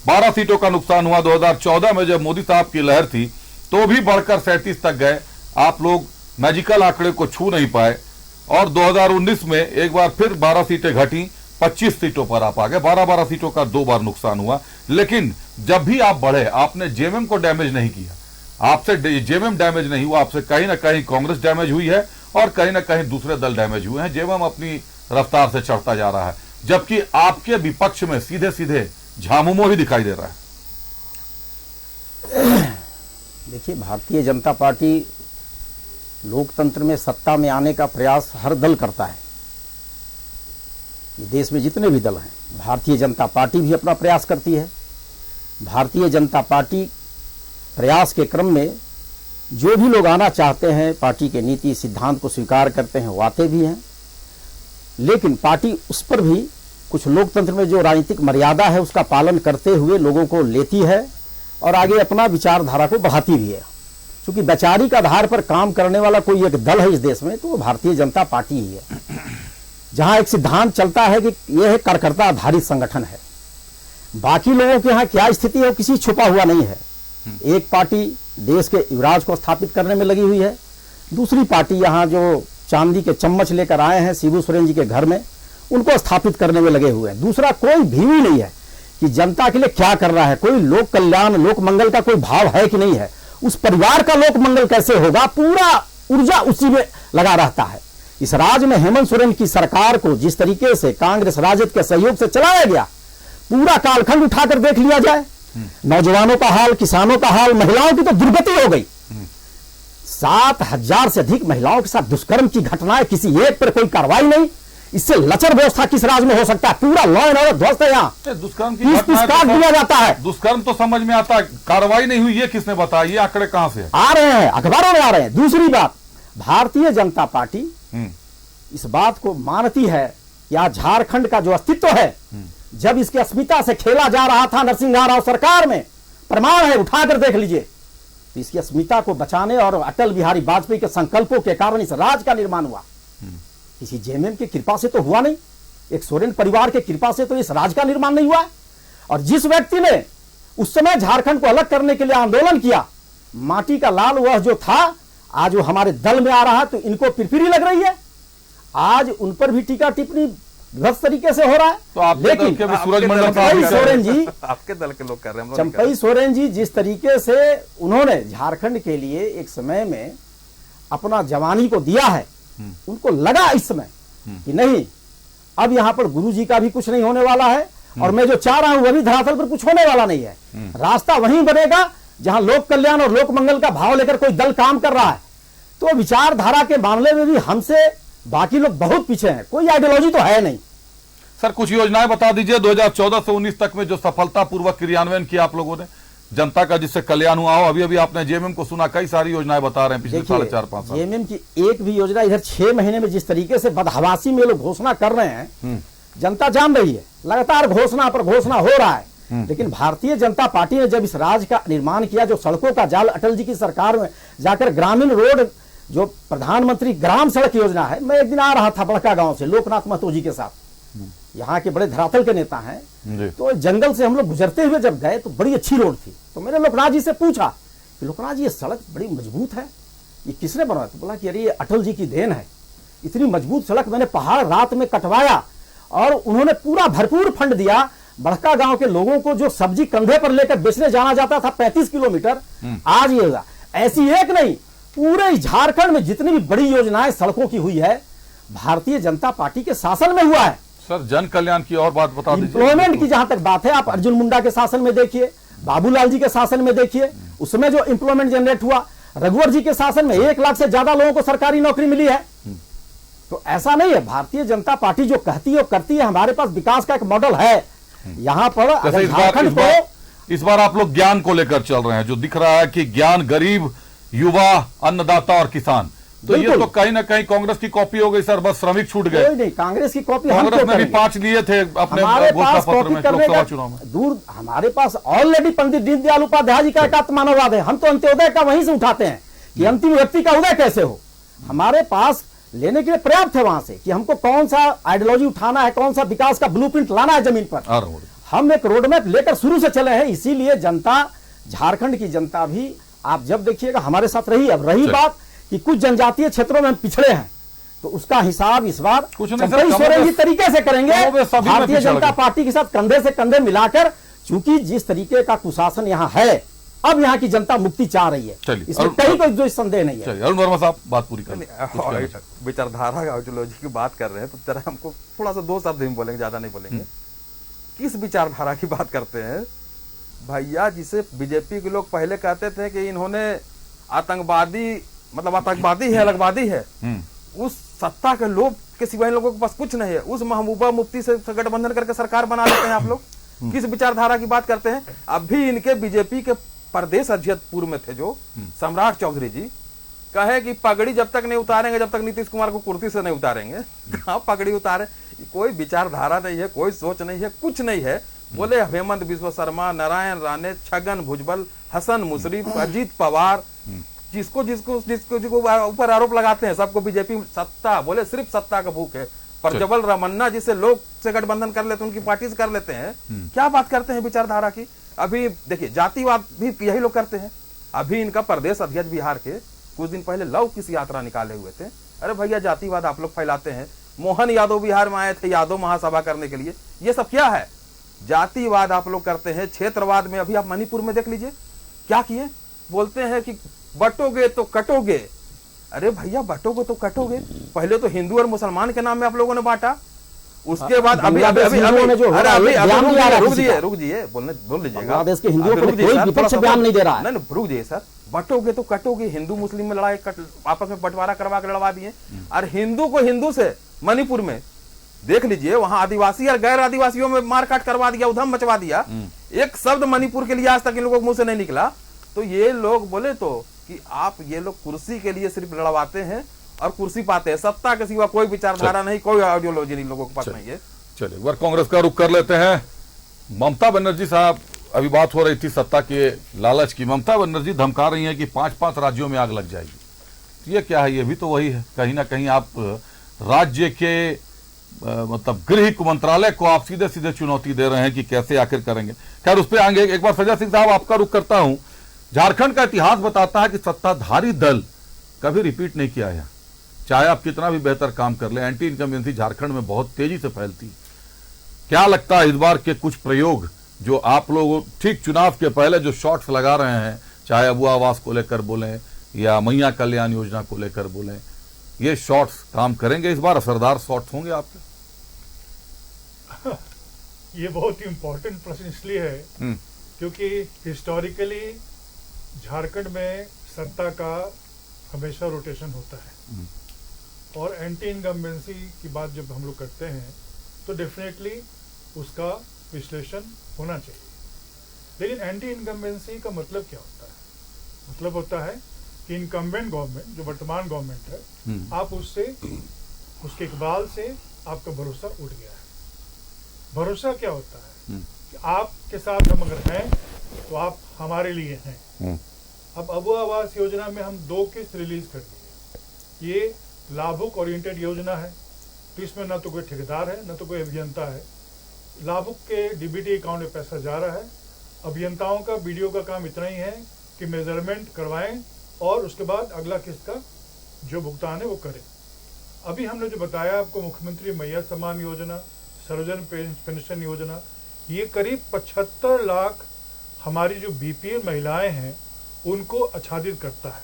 12 सीटों का नुकसान हुआ। 2014 में जब मोदी साहब की लहर थी तो भी बढ़कर 37 तक गए। आप लोग मैजिकल आंकड़े को छू नहीं पाए, और 2019 में एक बार फिर 12 सीटें घटी, 25 सीटों पर आप आ गए। 12 सीटों का 2 बार नुकसान हुआ। लेकिन जब भी आप बढ़े, आपने जेएमएम को डैमेज नहीं किया, आपसे जेएमएम डैमेज नहीं हुआ, आपसे कहीं ना कहीं कांग्रेस डैमेज हुई है और कहीं ना कहीं दूसरे दल डैमेज हुए हैं। जेएमएम अपनी रफ्तार से चढ़ता जा रहा है, जबकि आपके विपक्ष में सीधे सीधे झामुमो ही दिखाई दे रहा है। देखिए, भारतीय जनता पार्टी लोकतंत्र में सत्ता में आने का प्रयास हर दल करता है। देश में जितने भी दल हैं, भारतीय जनता पार्टी भी अपना प्रयास करती है। भारतीय जनता पार्टी प्रयास के क्रम में जो भी लोग आना चाहते हैं, पार्टी के नीति सिद्धांत को स्वीकार करते हैं, वो आते भी हैं। लेकिन पार्टी उस पर भी कुछ लोकतंत्र में जो राजनीतिक मर्यादा है उसका पालन करते हुए लोगों को लेती है और आगे अपना विचारधारा को बढ़ाती भी है। क्योंकि वैचारिक आधार पर काम करने वाला कोई एक दल है इस देश में तो वो भारतीय जनता पार्टी ही है, जहां एक सिद्धांत चलता है कि यह है कार्यकर्ता आधारित संगठन है। बाकी लोगों के यहाँ क्या स्थिति है वो किसी छुपा हुआ नहीं है। एक पार्टी देश के युवराज को स्थापित करने में लगी हुई है, दूसरी पार्टी यहाँ जो चांदी के चम्मच लेकर आए हैं शिबू सोरेन जी के घर में, उनको स्थापित करने में लगे हुए हैं। दूसरा कोई भी नहीं है कि जनता के लिए क्या कर रहा है, कोई लोक कल्याण लोक मंगल का कोई भाव है कि नहीं है। उस परिवार का लोक मंगल कैसे होगा, पूरा ऊर्जा उसी में लगा रहता है। इस राज्य में हेमंत सोरेन की सरकार को जिस तरीके से कांग्रेस राजद के सहयोग से चलाया गया, पूरा कालखंड उठाकर देख लिया जाए, नौजवानों का हाल, किसानों का हाल, महिलाओं की तो दुर्गति हो गई। 7,000 से अधिक महिलाओं के साथ दुष्कर्म की घटनाएं, किसी एक पर कोई कार्रवाई नहीं। इससे लचर व्यवस्था किस राज्य में हो सकता है? पूरा लॉ एंड ऑर्डर ध्वस्त है। यहाँ दुष्कर्म की काट दिया जाता है। दुष्कर्म तो समझ में आता है, कार्रवाई नहीं हुई ये किसने बताया? ये आंकड़े कहां से आ रहे हैं? अखबारों में आ रहे हैं। दूसरी बात, भारतीय जनता पार्टी इस बात को मानती है कि आज झारखंड का जो अस्तित्व है, जब इसकी अस्मिता से खेला जा रहा था नरसिंह राव सरकार में, प्रमाण है, उठाकर देख लीजिए, तो इसकी अस्मिता को बचाने और अटल बिहारी वाजपेयी के संकल्पों के कारण इस राज्य का निर्माण हुआ। किसी जेएमएम की कृपा से तो हुआ नहीं, एक सोरेन परिवार के कृपा से तो इस राज्य का निर्माण नहीं हुआ है। और जिस व्यक्ति ने उस समय झारखंड को अलग करने के लिए आंदोलन किया, माटी का लाल वह जो था, आज वो हमारे दल में आ रहा है तो इनको पिरपिरी लग रही है। आज उन पर भी टीका टिप्पणी विभत्स तरीके से हो रहा है। तो आपके दल लेकिन के भी सूरज मंडल चंपई सोरेन जी, आपके दल के लोग कर रहे हैं, चंपई सोरेन जी जिस तरीके से उन्होंने झारखंड के लिए एक समय में अपना जवानी को दिया है, उनको लगा इस समय कि नहीं, अब यहां पर गुरु जी का भी कुछ नहीं होने वाला है, और मैं जो चाह रहा हूं वही धरातल पर कुछ होने वाला नहीं है। रास्ता वहीं बनेगा जहां लोक कल्याण और लोक मंगल का भाव लेकर कोई दल काम कर रहा है। तो विचारधारा के मामले में भी हमसे बाकी लोग बहुत पीछे हैं, कोई आइडियोलॉजी तो है नहीं। सर कुछ योजनाएं बता दीजिए 2014 से 19 तक में जो सफलतापूर्वक क्रियान्वयन किया आप लोगों ने, जनता का जिससे कल्याण हुआ हो। अभी अभी आपने जेएमएम को सुना, कई सारी योजनाएं बता रहे हैं पिछले 4.5 साल। जेएमएम की एक भी योजना इधर 6 महीने में जिस तरीके से बदहवासी में लोग घोषणा कर रहे हैं, जनता जान रही है, लगातार घोषणा पर घोषणा हो रहा है। लेकिन भारतीय जनता पार्टी ने जब इस राज्य का निर्माण किया, जो सड़कों का जाल अटल जी की सरकार में जाकर ग्रामीण रोड, जो प्रधानमंत्री ग्राम सड़क योजना है, मैं एक दिन आ रहा था बड़का गांव से लोकनाथ महतो जी के साथ, यहाँ के बड़े धरातल के नेता हैं, तो जंगल से हम लोग गुजरते हुए जब गए तो बड़ी अच्छी रोड थी। तो मैंने लोकनाथ जी से पूछा कि लोकनाथ जी ये सड़क बड़ी मजबूत है, ये किसने बनवाया? तो बोला कि अरे ये अटल जी की देन है, इतनी मजबूत सड़क मैंने पहाड़ रात में कटवाया, और उन्होंने पूरा भरपूर फंड दिया। बड़का गांव के लोगों को जो सब्जी कंधे पर लेकर बेचने जाना जाता था 35 किलोमीटर, आज ये होगा। ऐसी एक नहीं, पूरे झारखंड में जितनी भी बड़ी योजनाएं सड़कों की हुई है, भारतीय जनता पार्टी के शासन में हुआ है। सर जन कल्याण की और बात बता दीजिए। एम्प्लॉयमेंट की जहां तक बात है, आप अर्जुन मुंडा के शासन में देखिए, बाबूलाल जी के शासन में देखिए, उसमें जो एम्प्लॉयमेंट जनरेट हुआ, रघुवर जी के शासन में 1 लाख से ज्यादा लोगों को सरकारी नौकरी मिली है। तो ऐसा नहीं है, भारतीय जनता पार्टी जो कहती है वो करती है। हमारे पास विकास का एक मॉडल है यहाँ पर। झारखंड को इस बार आप लोग ज्ञान को लेकर चल रहे हैं, जो दिख रहा है कि ज्ञान, गरीब, युवा, अन्नदाता और किसान, तो ये तो कहीं ना कहीं कांग्रेस की कॉपी हो गई सर, बस श्रमिक छूट गए। नहीं, कांग्रेस की कॉपी कांग्रेस ने भी 5 लिए थे अपने घोषणा पत्र में लोकसभा चुनाव में। दूर हमारे पास ऑलरेडी पंडित दीनदयाल उपाध्याय जी का एकात्म मानववाद है। हम तो अंत्योदय का वहीं से उठाते हैं कि अंतिम व्यक्ति का उदय कैसे हो। हमारे पास लेने के लिए पर्याप्त है वहां से कि हमको कौन सा आइडियोलॉजी उठाना है, कौन सा विकास का ब्लूप्रिंट लाना है जमीन पर। हम एक रोडमैप लेकर शुरू से चले हैं, इसीलिए जनता, झारखंड की जनता भी, आप जब देखिएगा हमारे साथ रही। अब रही बात कि कुछ जनजातीय क्षेत्रों में हम पिछड़े हैं, तो उसका हिसाब इस बार चंपई सोरेन जी तरीके से करेंगे, भारतीय जनता पार्टी के साथ कंधे से कंधे मिलाकर। चूंकि जिस तरीके का कुशासन यहाँ है, अब यहाँ की जनता मुक्ति चाह रही है, इसमें कहीं कोई संदेह नहीं है। अरुण वर्मा साहब बात पूरी करें। विचारधारा आइडियोलॉजी की बात कर रहे हैं, तो जरा हमको थोड़ा सा 2 शब्द में बोलेंगे, ज्यादा नहीं बोलेंगे। किस विचारधारा की बात करते हैं भैया? जिसे बीजेपी के लोग पहले कहते थे कि इन्होंने आतंकवादी, मतलब आतंकवादी है, अलगवादी है, उस सत्ता के लोभ के सिवाय लोगों के पास कुछ नहीं है, उस महबूबा मुफ्ती से गठबंधन करके सरकार बना लेते हैं आप लोग। किस विचारधारा की बात करते हैं? अभी इनके बीजेपी के प्रदेश अध्यक्ष पूर्व में थे जो सम्राट चौधरी जी, कहे कि पगड़ी जब तक नहीं उतारेंगे, जब तक नीतीश कुमार को कुर्सी से नहीं उतारेंगे। कहाँ पगड़ी उतारे? कोई विचारधारा नहीं है, कोई सोच नहीं है, कुछ नहीं है। बोले हेमंत बिस्वा शर्मा, नारायण राणे, छगन भुजबल, हसन मुशर्रफ, अजीत पवार, जिसको जिसको जिसको जिसको ऊपर आरोप लगाते हैं, सबको बीजेपी सत्ता, बोले सिर्फ सत्ता का भूख है। प्रज्वल रमन्ना जिसे लोग से गठबंधन कर लेते हैं, उनकी पार्टी से कर लेते हैं। क्या बात करते हैं विचारधारा की? अभी देखिए, जातिवाद भी यही लोग करते हैं। अभी इनका प्रदेश अध्यक्ष बिहार के कुछ दिन पहले लव की यात्रा निकाले हुए थे। अरे भैया, जातिवाद आप लोग फैलाते हैं। मोहन यादव बिहार में आए थे यादव महासभा करने के लिए, ये सब क्या है? जातिवाद आप लोग करते हैं। क्षेत्रवाद में अभी आप मणिपुर में देख लीजिए क्या किए, बोलते हैं कि बटोगे तो कटोगे। अरे भैया, बटोगे तो कटोगे। पहले तो हिंदू और मुसलमान के नाम में आप लोगों ने बांटा, उसके बाद अभी रुक जाइए, बोल लीजिएगा, रुक जाइए सर। बटोगे तो कटोगे, हिंदू मुस्लिम में लड़ाई, आपस में बंटवारा करवा के लड़वा दिए। और हिंदू को हिंदू से मणिपुर में देख लीजिए, वहां आदिवासी और गैर आदिवासियों में मारकाट करवा दिया, उधम मचवा दिया। एक शब्द मणिपुर के लिए आज तक इन लोगों के मुंह से नहीं निकला। तो ये लोग बोले तो कि आप ये लोग कुर्सी के लिए सिर्फ लड़वाते हैं और कुर्सी पाते हैं, सत्ता के सिवा कोई विचारधारा नहीं, कोई आइडियोलॉजी नहीं लोगों के पास नहीं है। चलिए, एक बार कांग्रेस का रुख कर लेते हैं। ममता बनर्जी साहब, अभी बात हो रही थी सत्ता के लालच की। ममता बनर्जी धमका रही हैं कि 5-5 राज्यों में आग लग जाएगी। ये क्या है? ये भी तो वही है। कहीं ना कहीं आप राज्य के मतलब गृह मंत्रालय को आप सीधे सीधे चुनौती दे रहे हैं कि कैसे आखिर करेंगे। खैर, उस पर आएंगे। एक बार सजा सिंह साहब, आपका रुख करता हूं। झारखंड का इतिहास बताता है कि सत्ताधारी दल कभी रिपीट नहीं किया है। चाहे आप कितना भी बेहतर काम कर लें, एंटी इनकम्बेंसी झारखंड में बहुत तेजी से फैलती। क्या लगता है इस बार के कुछ प्रयोग जो आप लोग ठीक चुनाव के पहले जो शॉट्स लगा रहे हैं, चाहे अबू आवास को लेकर बोलें या मैया कल्याण योजना को लेकर बोलें, ये शॉट्स काम करेंगे इस बार? असरदार शॉट्स होंगे आपके? ये बहुत ही इम्पोर्टेंट प्रश्न इसलिए है क्योंकि हिस्टोरिकली झारखंड में सत्ता का हमेशा रोटेशन होता है और एंटी इनकम्बेंसी की बात जब हम लोग करते हैं तो डेफिनेटली उसका विश्लेषण होना चाहिए। लेकिन एंटी इनकम्बेंसी का मतलब क्या होता है? मतलब होता है कि इनकम्बेंट गवर्नमेंट, जो वर्तमान गवर्नमेंट है, आप उससे, उसके इकबाल से आपका भरोसा उठ गया है। भरोसा क्या होता है कि आपके साथ हम अगर हैं तो आप हमारे लिए हैं। अब अबू आवास योजना में हम 2 किस्त रिलीज कर दिए। ये लाभुक ओरिएंटेड योजना है, तो इसमें न तो कोई ठेकेदार है न तो कोई अभियंता है। लाभुक के डीबीटी अकाउंट में पैसा जा रहा है। अभियंताओं का, बीडीओ का काम इतना ही है कि मेजरमेंट करवाएं और उसके बाद अगला किस्त का जो भुगतान है वो करें। अभी हमने जो बताया आपको, मुख्यमंत्री मैया सम्मान योजना, सर्वजन पेंशन योजना, ये करीब 75 लाख हमारी जो बीपीएल महिलाएं हैं उनको आच्छादित करता है।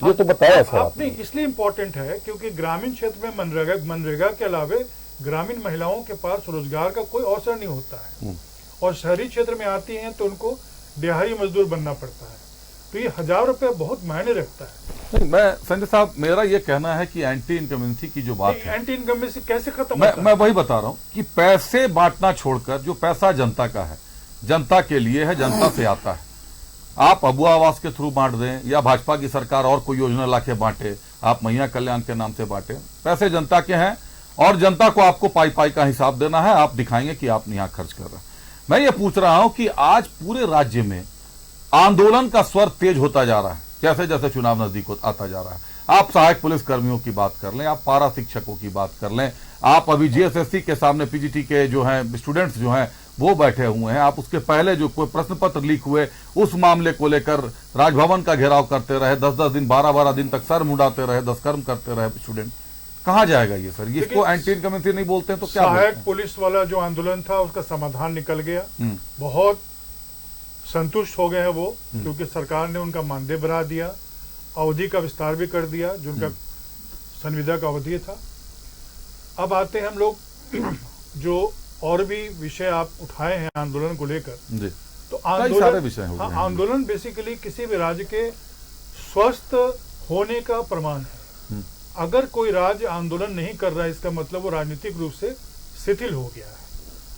ये तो बताया सर आपने। इसलिए इम्पोर्टेंट है क्योंकि ग्रामीण क्षेत्र में मनरेगा के अलावा ग्रामीण महिलाओं के पास रोजगार का कोई अवसर नहीं होता है और शहरी क्षेत्र में आती हैं तो उनको दिहाड़ी मजदूर बनना पड़ता है। तो ये 1000 रुपये बहुत मायने रखता है। मैं संजय साहब, मेरा ये कहना है कि एंटी इनकम्बेंसी की जो बात है, एंटी इनकम्बेंसी कैसे खत्म होता है? मैं वही बता रहा हूँ कि पैसे बांटना छोड़कर जो पैसा जनता का है, जनता के लिए है, जनता से आता है। आप अबू आवास के थ्रू बांट दें या भाजपा की सरकार और कोई योजना लाके बांटे, आप मैया कल्याण के नाम से बांटे, पैसे जनता के हैं और जनता को आपको पाई पाई का हिसाब देना है। आप दिखाएंगे कि आप यहाँ खर्च कर रहे हैं। मैं ये पूछ रहा हूं कि आज पूरे राज्य में आंदोलन का स्वर तेज होता जा रहा है जैसे जैसे चुनाव नजदीक आता जा रहा है। आप सहायक पुलिस कर्मियों की बात कर लें, आप पारा शिक्षकों की बात कर लें, आप अभी जीएसएससी के सामने पीजीटी के जो हैं स्टूडेंट्स जो हैं वो बैठे हुए हैं। आप उसके पहले जो कोई प्रश्न पत्र लीक हुए उस मामले को लेकर राजभवन का घेराव करते रहे, 10-10 दिन 12-12 दिन तक सर मुड़ाते रहे, दुष्कर्म करते रहे स्टूडेंट। कहाँ जाएगा ये सर? इसको एंटी इनकम्बेंसी नहीं बोलते हैं तो क्या? सहायक पुलिस वाला जो आंदोलन था उसका समाधान निकल गया। बहुत संतुष्ट हो गए हैं वो, क्योंकि सरकार ने उनका मानदेय बढ़ा दिया, अवधि का विस्तार भी कर दिया जो उनका संविदा का अवधि था। अब आते हैं हम लोग जो और भी विषय आप उठाए हैं आंदोलन को लेकर, तो आंदोलन बेसिकली किसी भी राज्य के स्वस्थ होने का प्रमाण है। अगर कोई राज्य आंदोलन नहीं कर रहा है इसका मतलब वो राजनीतिक रूप से शिथिल हो गया है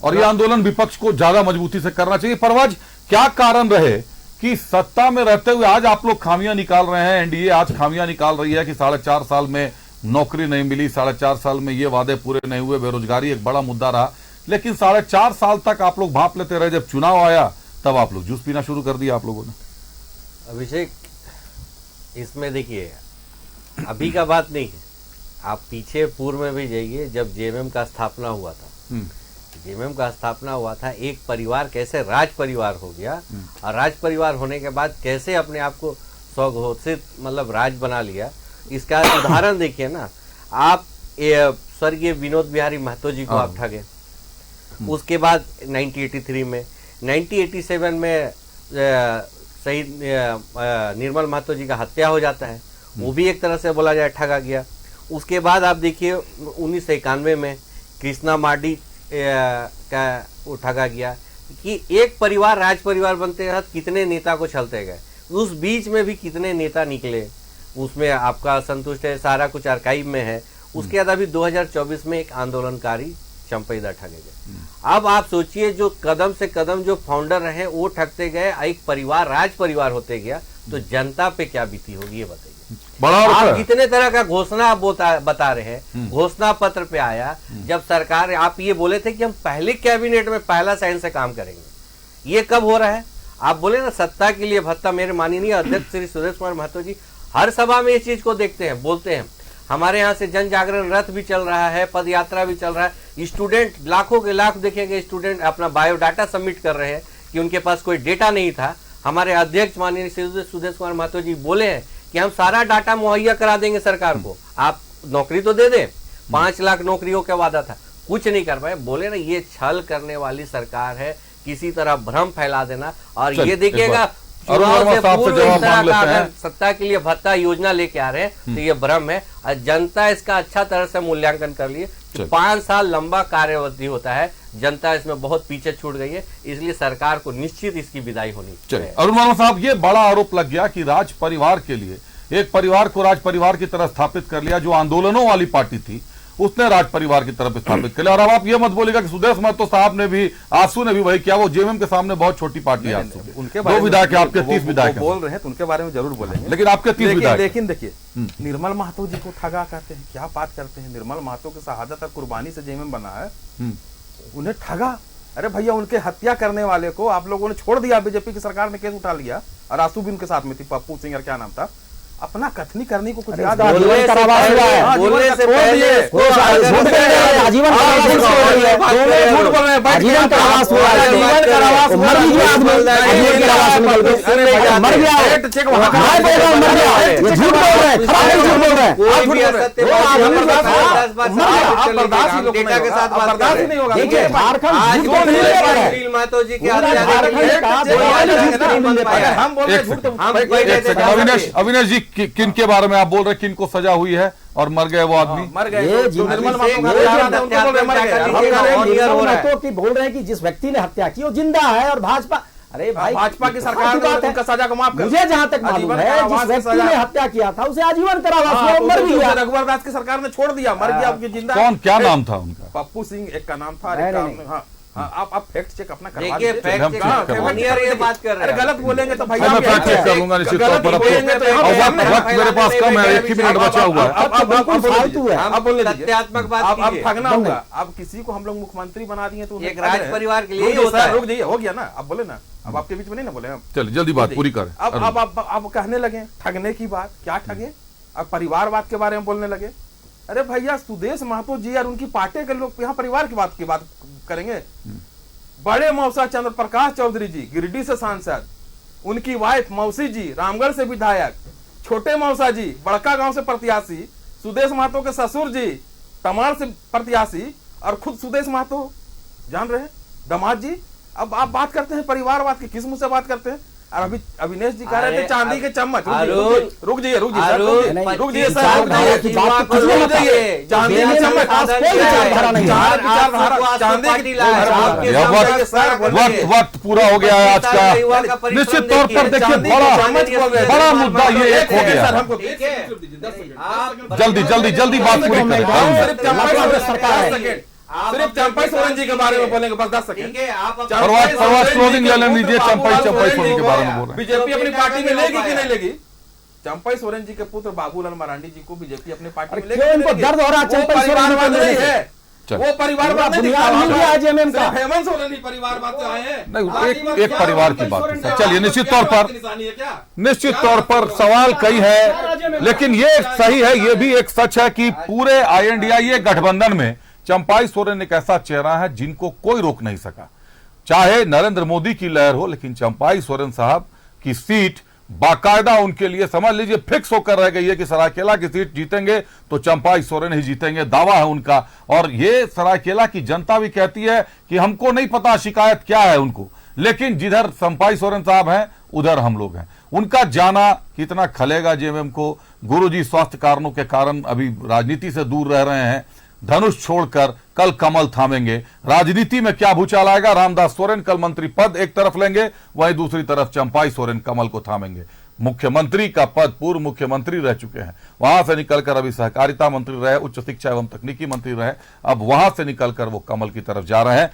और ये आंदोलन विपक्ष को ज्यादा मजबूती से करना चाहिए। परवाज, क्या कारण रहे कि सत्ता में रहते हुए आज आप लोग खामियां निकाल रहे हैं? एनडीए आज खामियां निकाल रही है कि 4.5 साल में नौकरी नहीं मिली, 4.5 साल में ये वादे पूरे नहीं हुए, बेरोजगारी एक बड़ा मुद्दा रहा, लेकिन 4.5 साल तक आप लोग भाप लेते रहे। जब चुनाव आया तब आप लोग जूस पीना शुरू कर दिया आप लोगों ने। अभिषेक, इसमें देखिए अभी का बात नहीं है, आप पीछे पूर्व में भी जाइए। जब जेएमएम का स्थापना हुआ था, जेएमएम का स्थापना हुआ था, एक परिवार कैसे राज परिवार हो गया और राज परिवार होने के बाद कैसे अपने आप को स्वघोषित मतलब राज बना लिया, इसका उदाहरण देखिए ना। आप स्वर्गीय विनोद बिहारी महतो जी को आप ठगे, उसके बाद 1983 में, 1987 में शहीद निर्मल महतो जी का हत्या हो जाता है, वो भी एक तरह से बोला जाए ठगा गया। उसके बाद आप देखिए 1991 में कृष्णा मार्डी का वो ठगा गया। कि एक परिवार राज परिवार बनते हैं, कितने नेता को छलते गए, उस बीच में भी कितने नेता निकले, उसमें आपका असंतुष्ट है, सारा कुछ आर्काइव में है। उसके बाद अभी 2024 में एक आंदोलनकारी चंपैदा ठगे गए। अब आप सोचिए जो कदम से कदम जो फाउंडर रहे वो ठगते गए, एक परिवार राज परिवार होते गया, तो जनता पे क्या बीती होगी ये बताइए। आप कितने तरह का घोषणा बता रहे हैं, घोषणा पत्र पे आया जब सरकार, आप ये बोले थे कि हम पहले कैबिनेट में पहला साइन से काम करेंगे, ये कब हो रहा है? आप बोले ना सत्ता के लिए भत्ता। मेरे माननीय अध्यक्ष श्री सुरेश कुमार महतो जी हर सभा में इस चीज को देखते हैं, बोलते हैं। हमारे यहाँ से जन जागरण रथ भी चल रहा है, पद यात्रा भी चल रहा है, स्टूडेंट लाखों के लाख देखेंगे स्टूडेंट अपना बायोडाटा सबमिट कर रहे हैं कि उनके पास कोई डेटा नहीं था। हमारे अध्यक्ष माननीय सुरेश कुमार महतो जी बोले हैं कि हम सारा डाटा मुहैया करा देंगे सरकार को, आप नौकरी तो दे दे, 5 लाख नौकरियों का वादा था, कुछ नहीं कर पाए। बोले ना ये छल करने वाली सरकार है, किसी तरह भ्रम फैला देना। और ये देखिएगा चुनाव से पूर्व इस तरह का अगर सत्ता के लिए भत्ता योजना लेके आ रहे हैं तो ये भ्रम है। और जनता इसका अच्छा तरह से मूल्यांकन कर लिए। 5 साल लंबा कार्यवधि होता है, जनता इसमें बहुत पीछे छूट गई है, इसलिए सरकार को निश्चित इसकी विदाई होनी चाहिए। अरुण वर्मा साहब, ये बड़ा आरोप लग गया कि राज परिवार के लिए एक परिवार को राज परिवार की तरह स्थापित कर लिया। जो आंदोलनों वाली पार्टी थी उसने राज परिवार की तरफ स्थापित कर लिया। और अब आप ये मत बोलेगा कि सुदेश महतो साहब ने भी, आंसू ने भी वही किया। वो जेएमएम के सामने बहुत छोटी पार्टी है आंसू, उनके दो विधायक है, आपके 30 विधायक बोल रहे हैं तो उनके बारे में जरूर बोलेंगे, लेकिन आपके 30 विधायक। लेकिन देखिए, निर्मल महतो जी को ठगा कहते हैं, क्या बात करते हैं। निर्मल महतो की शहादत और कुर्बानी से जेएमएम बना है, उन्हें ठगा। अरे भैया, उनके हत्या करने वाले को आप लोगों ने छोड़ दिया, बीजेपी की सरकार ने केस उठा लिया और आंसू भी उनके साथ में थी, पप्पू सिंह और क्या नाम था। अपना कथनी करने को कुछ याद बोलने से पहले आजीवन महतो जी के अविनाश जी, किन के बारे में आप बोल रहे, किन को सजा हुई है और मर गए वो आदमी? मर गए। की बोल रहे हैं कि जिस व्यक्ति ने हत्या की वो जिंदा है और भाजपा, अरे भाई भाजपा की सरकार ने उनका सजा को माफ कर। मुझे जहां तक मालूम है जिस व्यक्ति ने हत्या किया था उसे आजीवन कारावास में मर गया। रघुवर दास की सरकार ने छोड़ दिया, मर गया, आपकी जिंदा। कौन, क्या नाम था उनका? पप्पू सिंह एक का नाम था। आप फैक्ट चेक अपना करवा देखिए, फैक्ट चेक ये बात कर रहे हैं। गलत बोलेंगे तो भैया मैं फैक्ट चेक कर लूंगा निश्चित तौर पर। वक्त मेरे पास कम है, 1 ही मिनट बचा हुआ है। अब बोलने तथ्यात्मक बात अब ठगना होगा। अब किसी को हम लोग मुख्यमंत्री बना दिए तो एक राज परिवार के लिए होता है। रुक जाइए, हो गया ना, अब बोले ना, अब आपके बीच में नहीं ना बोले हम। चलिए जल्दी बात पूरी करें। अब कहने लगे ठगने की बात, क्या ठगे? अब परिवारवाद के बारे में बोलने लगे। अरे भैया, सुदेश महतो जी और उनकी पार्टी के लोग यहाँ परिवार की बात करेंगे। बड़े मौसा चंद्र प्रकाश चौधरी जी गिरिडीह से सांसद, उनकी वाइफ मौसी जी रामगढ़ से विधायक, छोटे मौसा जी बड़का गांव से प्रत्याशी, सुदेश महतो के ससुर जी तमाड़ से प्रत्याशी, और खुद सुदेश महतो जान रहे हैं दामाद जी। अब आप बात करते हैं परिवारवाद की, किस मुंह से बात करते हैं? और अभी अविनेश जी कह रहे थे चांदी के चम्मच। रुक जाइए सर, रुक जाइए सर, चांदी के चम्मच, वक्त पूरा हो गया है आज का। निश्चित तौर पर देखिए, बड़ा मुद्दा ये एक हो गया। जल्दी बात पूरी करें। सिर्फ चंपाई सोरेन जी के बारे में बोलेंगे, बस 10 सेकंड। प्रवास क्लोजिंग ले लीजिए। चंपाई सोरेन के बारे में बोल रहे हैं। बीजेपी अपनी पार्टी में लेगी कि नहीं लेगी? चंपाई सोरेन जी के पुत्र बाबूलाल मरांडी जी को बीजेपी अपनी पार्टी में लेगी? उनको दर्द हो रहा है चंपाई सोरेन नहीं है, वो परिवारवाद नहीं दिखा रहा है। जेएमएम का हेमंत सोरेन ही परिवारवाद से आए हैं। नहीं, एक परिवार की बात है। चलिए, निश्चित तौर पर सवाल कई है, लेकिन ये सही है, ये भी एक सच है कि पूरे INDIA गठबंधन में चंपाई सोरेन एक ऐसा चेहरा है जिनको कोई रोक नहीं सका। चाहे नरेंद्र मोदी की लहर हो, लेकिन चंपाई सोरेन साहब की सीट बाकायदा उनके लिए समझ लीजिए फिक्स होकर रह गई है कि सरायकेला की सीट जीतेंगे तो चंपाई सोरेन ही जीतेंगे, दावा है उनका। और ये सरायकेला की जनता भी कहती है कि हमको नहीं पता शिकायत क्या है उनको, लेकिन जिधर चंपाई सोरेन साहब हैं उधर हम लोग हैं। उनका जाना कितना खलेगा जेएमएम को? गुरुजी स्वास्थ्य कारणों के कारण अभी राजनीति से दूर रह रहे हैं, धनुष छोड़कर कल कमल थामेंगे। राजनीति में क्या भूचाल आएगा? रामदास सोरेन कल मंत्री पद एक तरफ लेंगे, वहीं दूसरी तरफ चंपाई सोरेन कमल को थामेंगे। मुख्यमंत्री का पद, पूर्व मुख्यमंत्री रह चुके हैं, वहां से निकलकर अभी सहकारिता मंत्री रहे, उच्च शिक्षा एवं तकनीकी मंत्री रहे, अब वहां से निकलकर वो कमल की तरफ जा रहे हैं।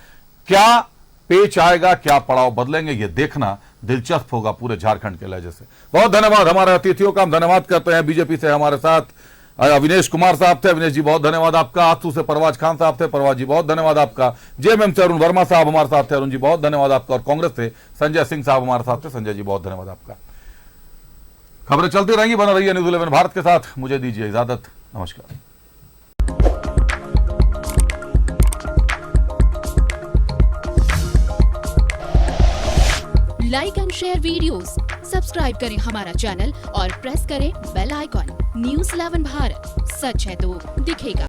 क्या पेच आएगा, क्या पड़ाव बदलेंगे, ये देखना दिलचस्प होगा पूरे झारखंड के लहजे से। बहुत धन्यवाद हमारे अतिथियों का, हम धन्यवाद करते हैं। बीजेपी से हमारे साथ अविनेश कुमार साहब थे, अविनेश जी बहुत धन्यवाद आपका। आसू से परवाज खान साहब थे, परवाज जी बहुत धन्यवाद आपका। जेएमएम से अरुण वर्मा साहब हमारे साथ थे, अरुण जी बहुत धन्यवाद आपका। और कांग्रेस से संजय सिंह साहब हमारे साथ थे, संजय जी बहुत धन्यवाद आपका। खबरें चलती रहेंगी, बना रहिए न्यूज़ 11 भारत के साथ। मुझे दीजिए इजाजत, नमस्कार। Like and share videos, subscribe करें हमारा चैनल और प्रेस करें बेल आइकॉन। न्यूज़ 11 भारत, सच है तो दिखेगा।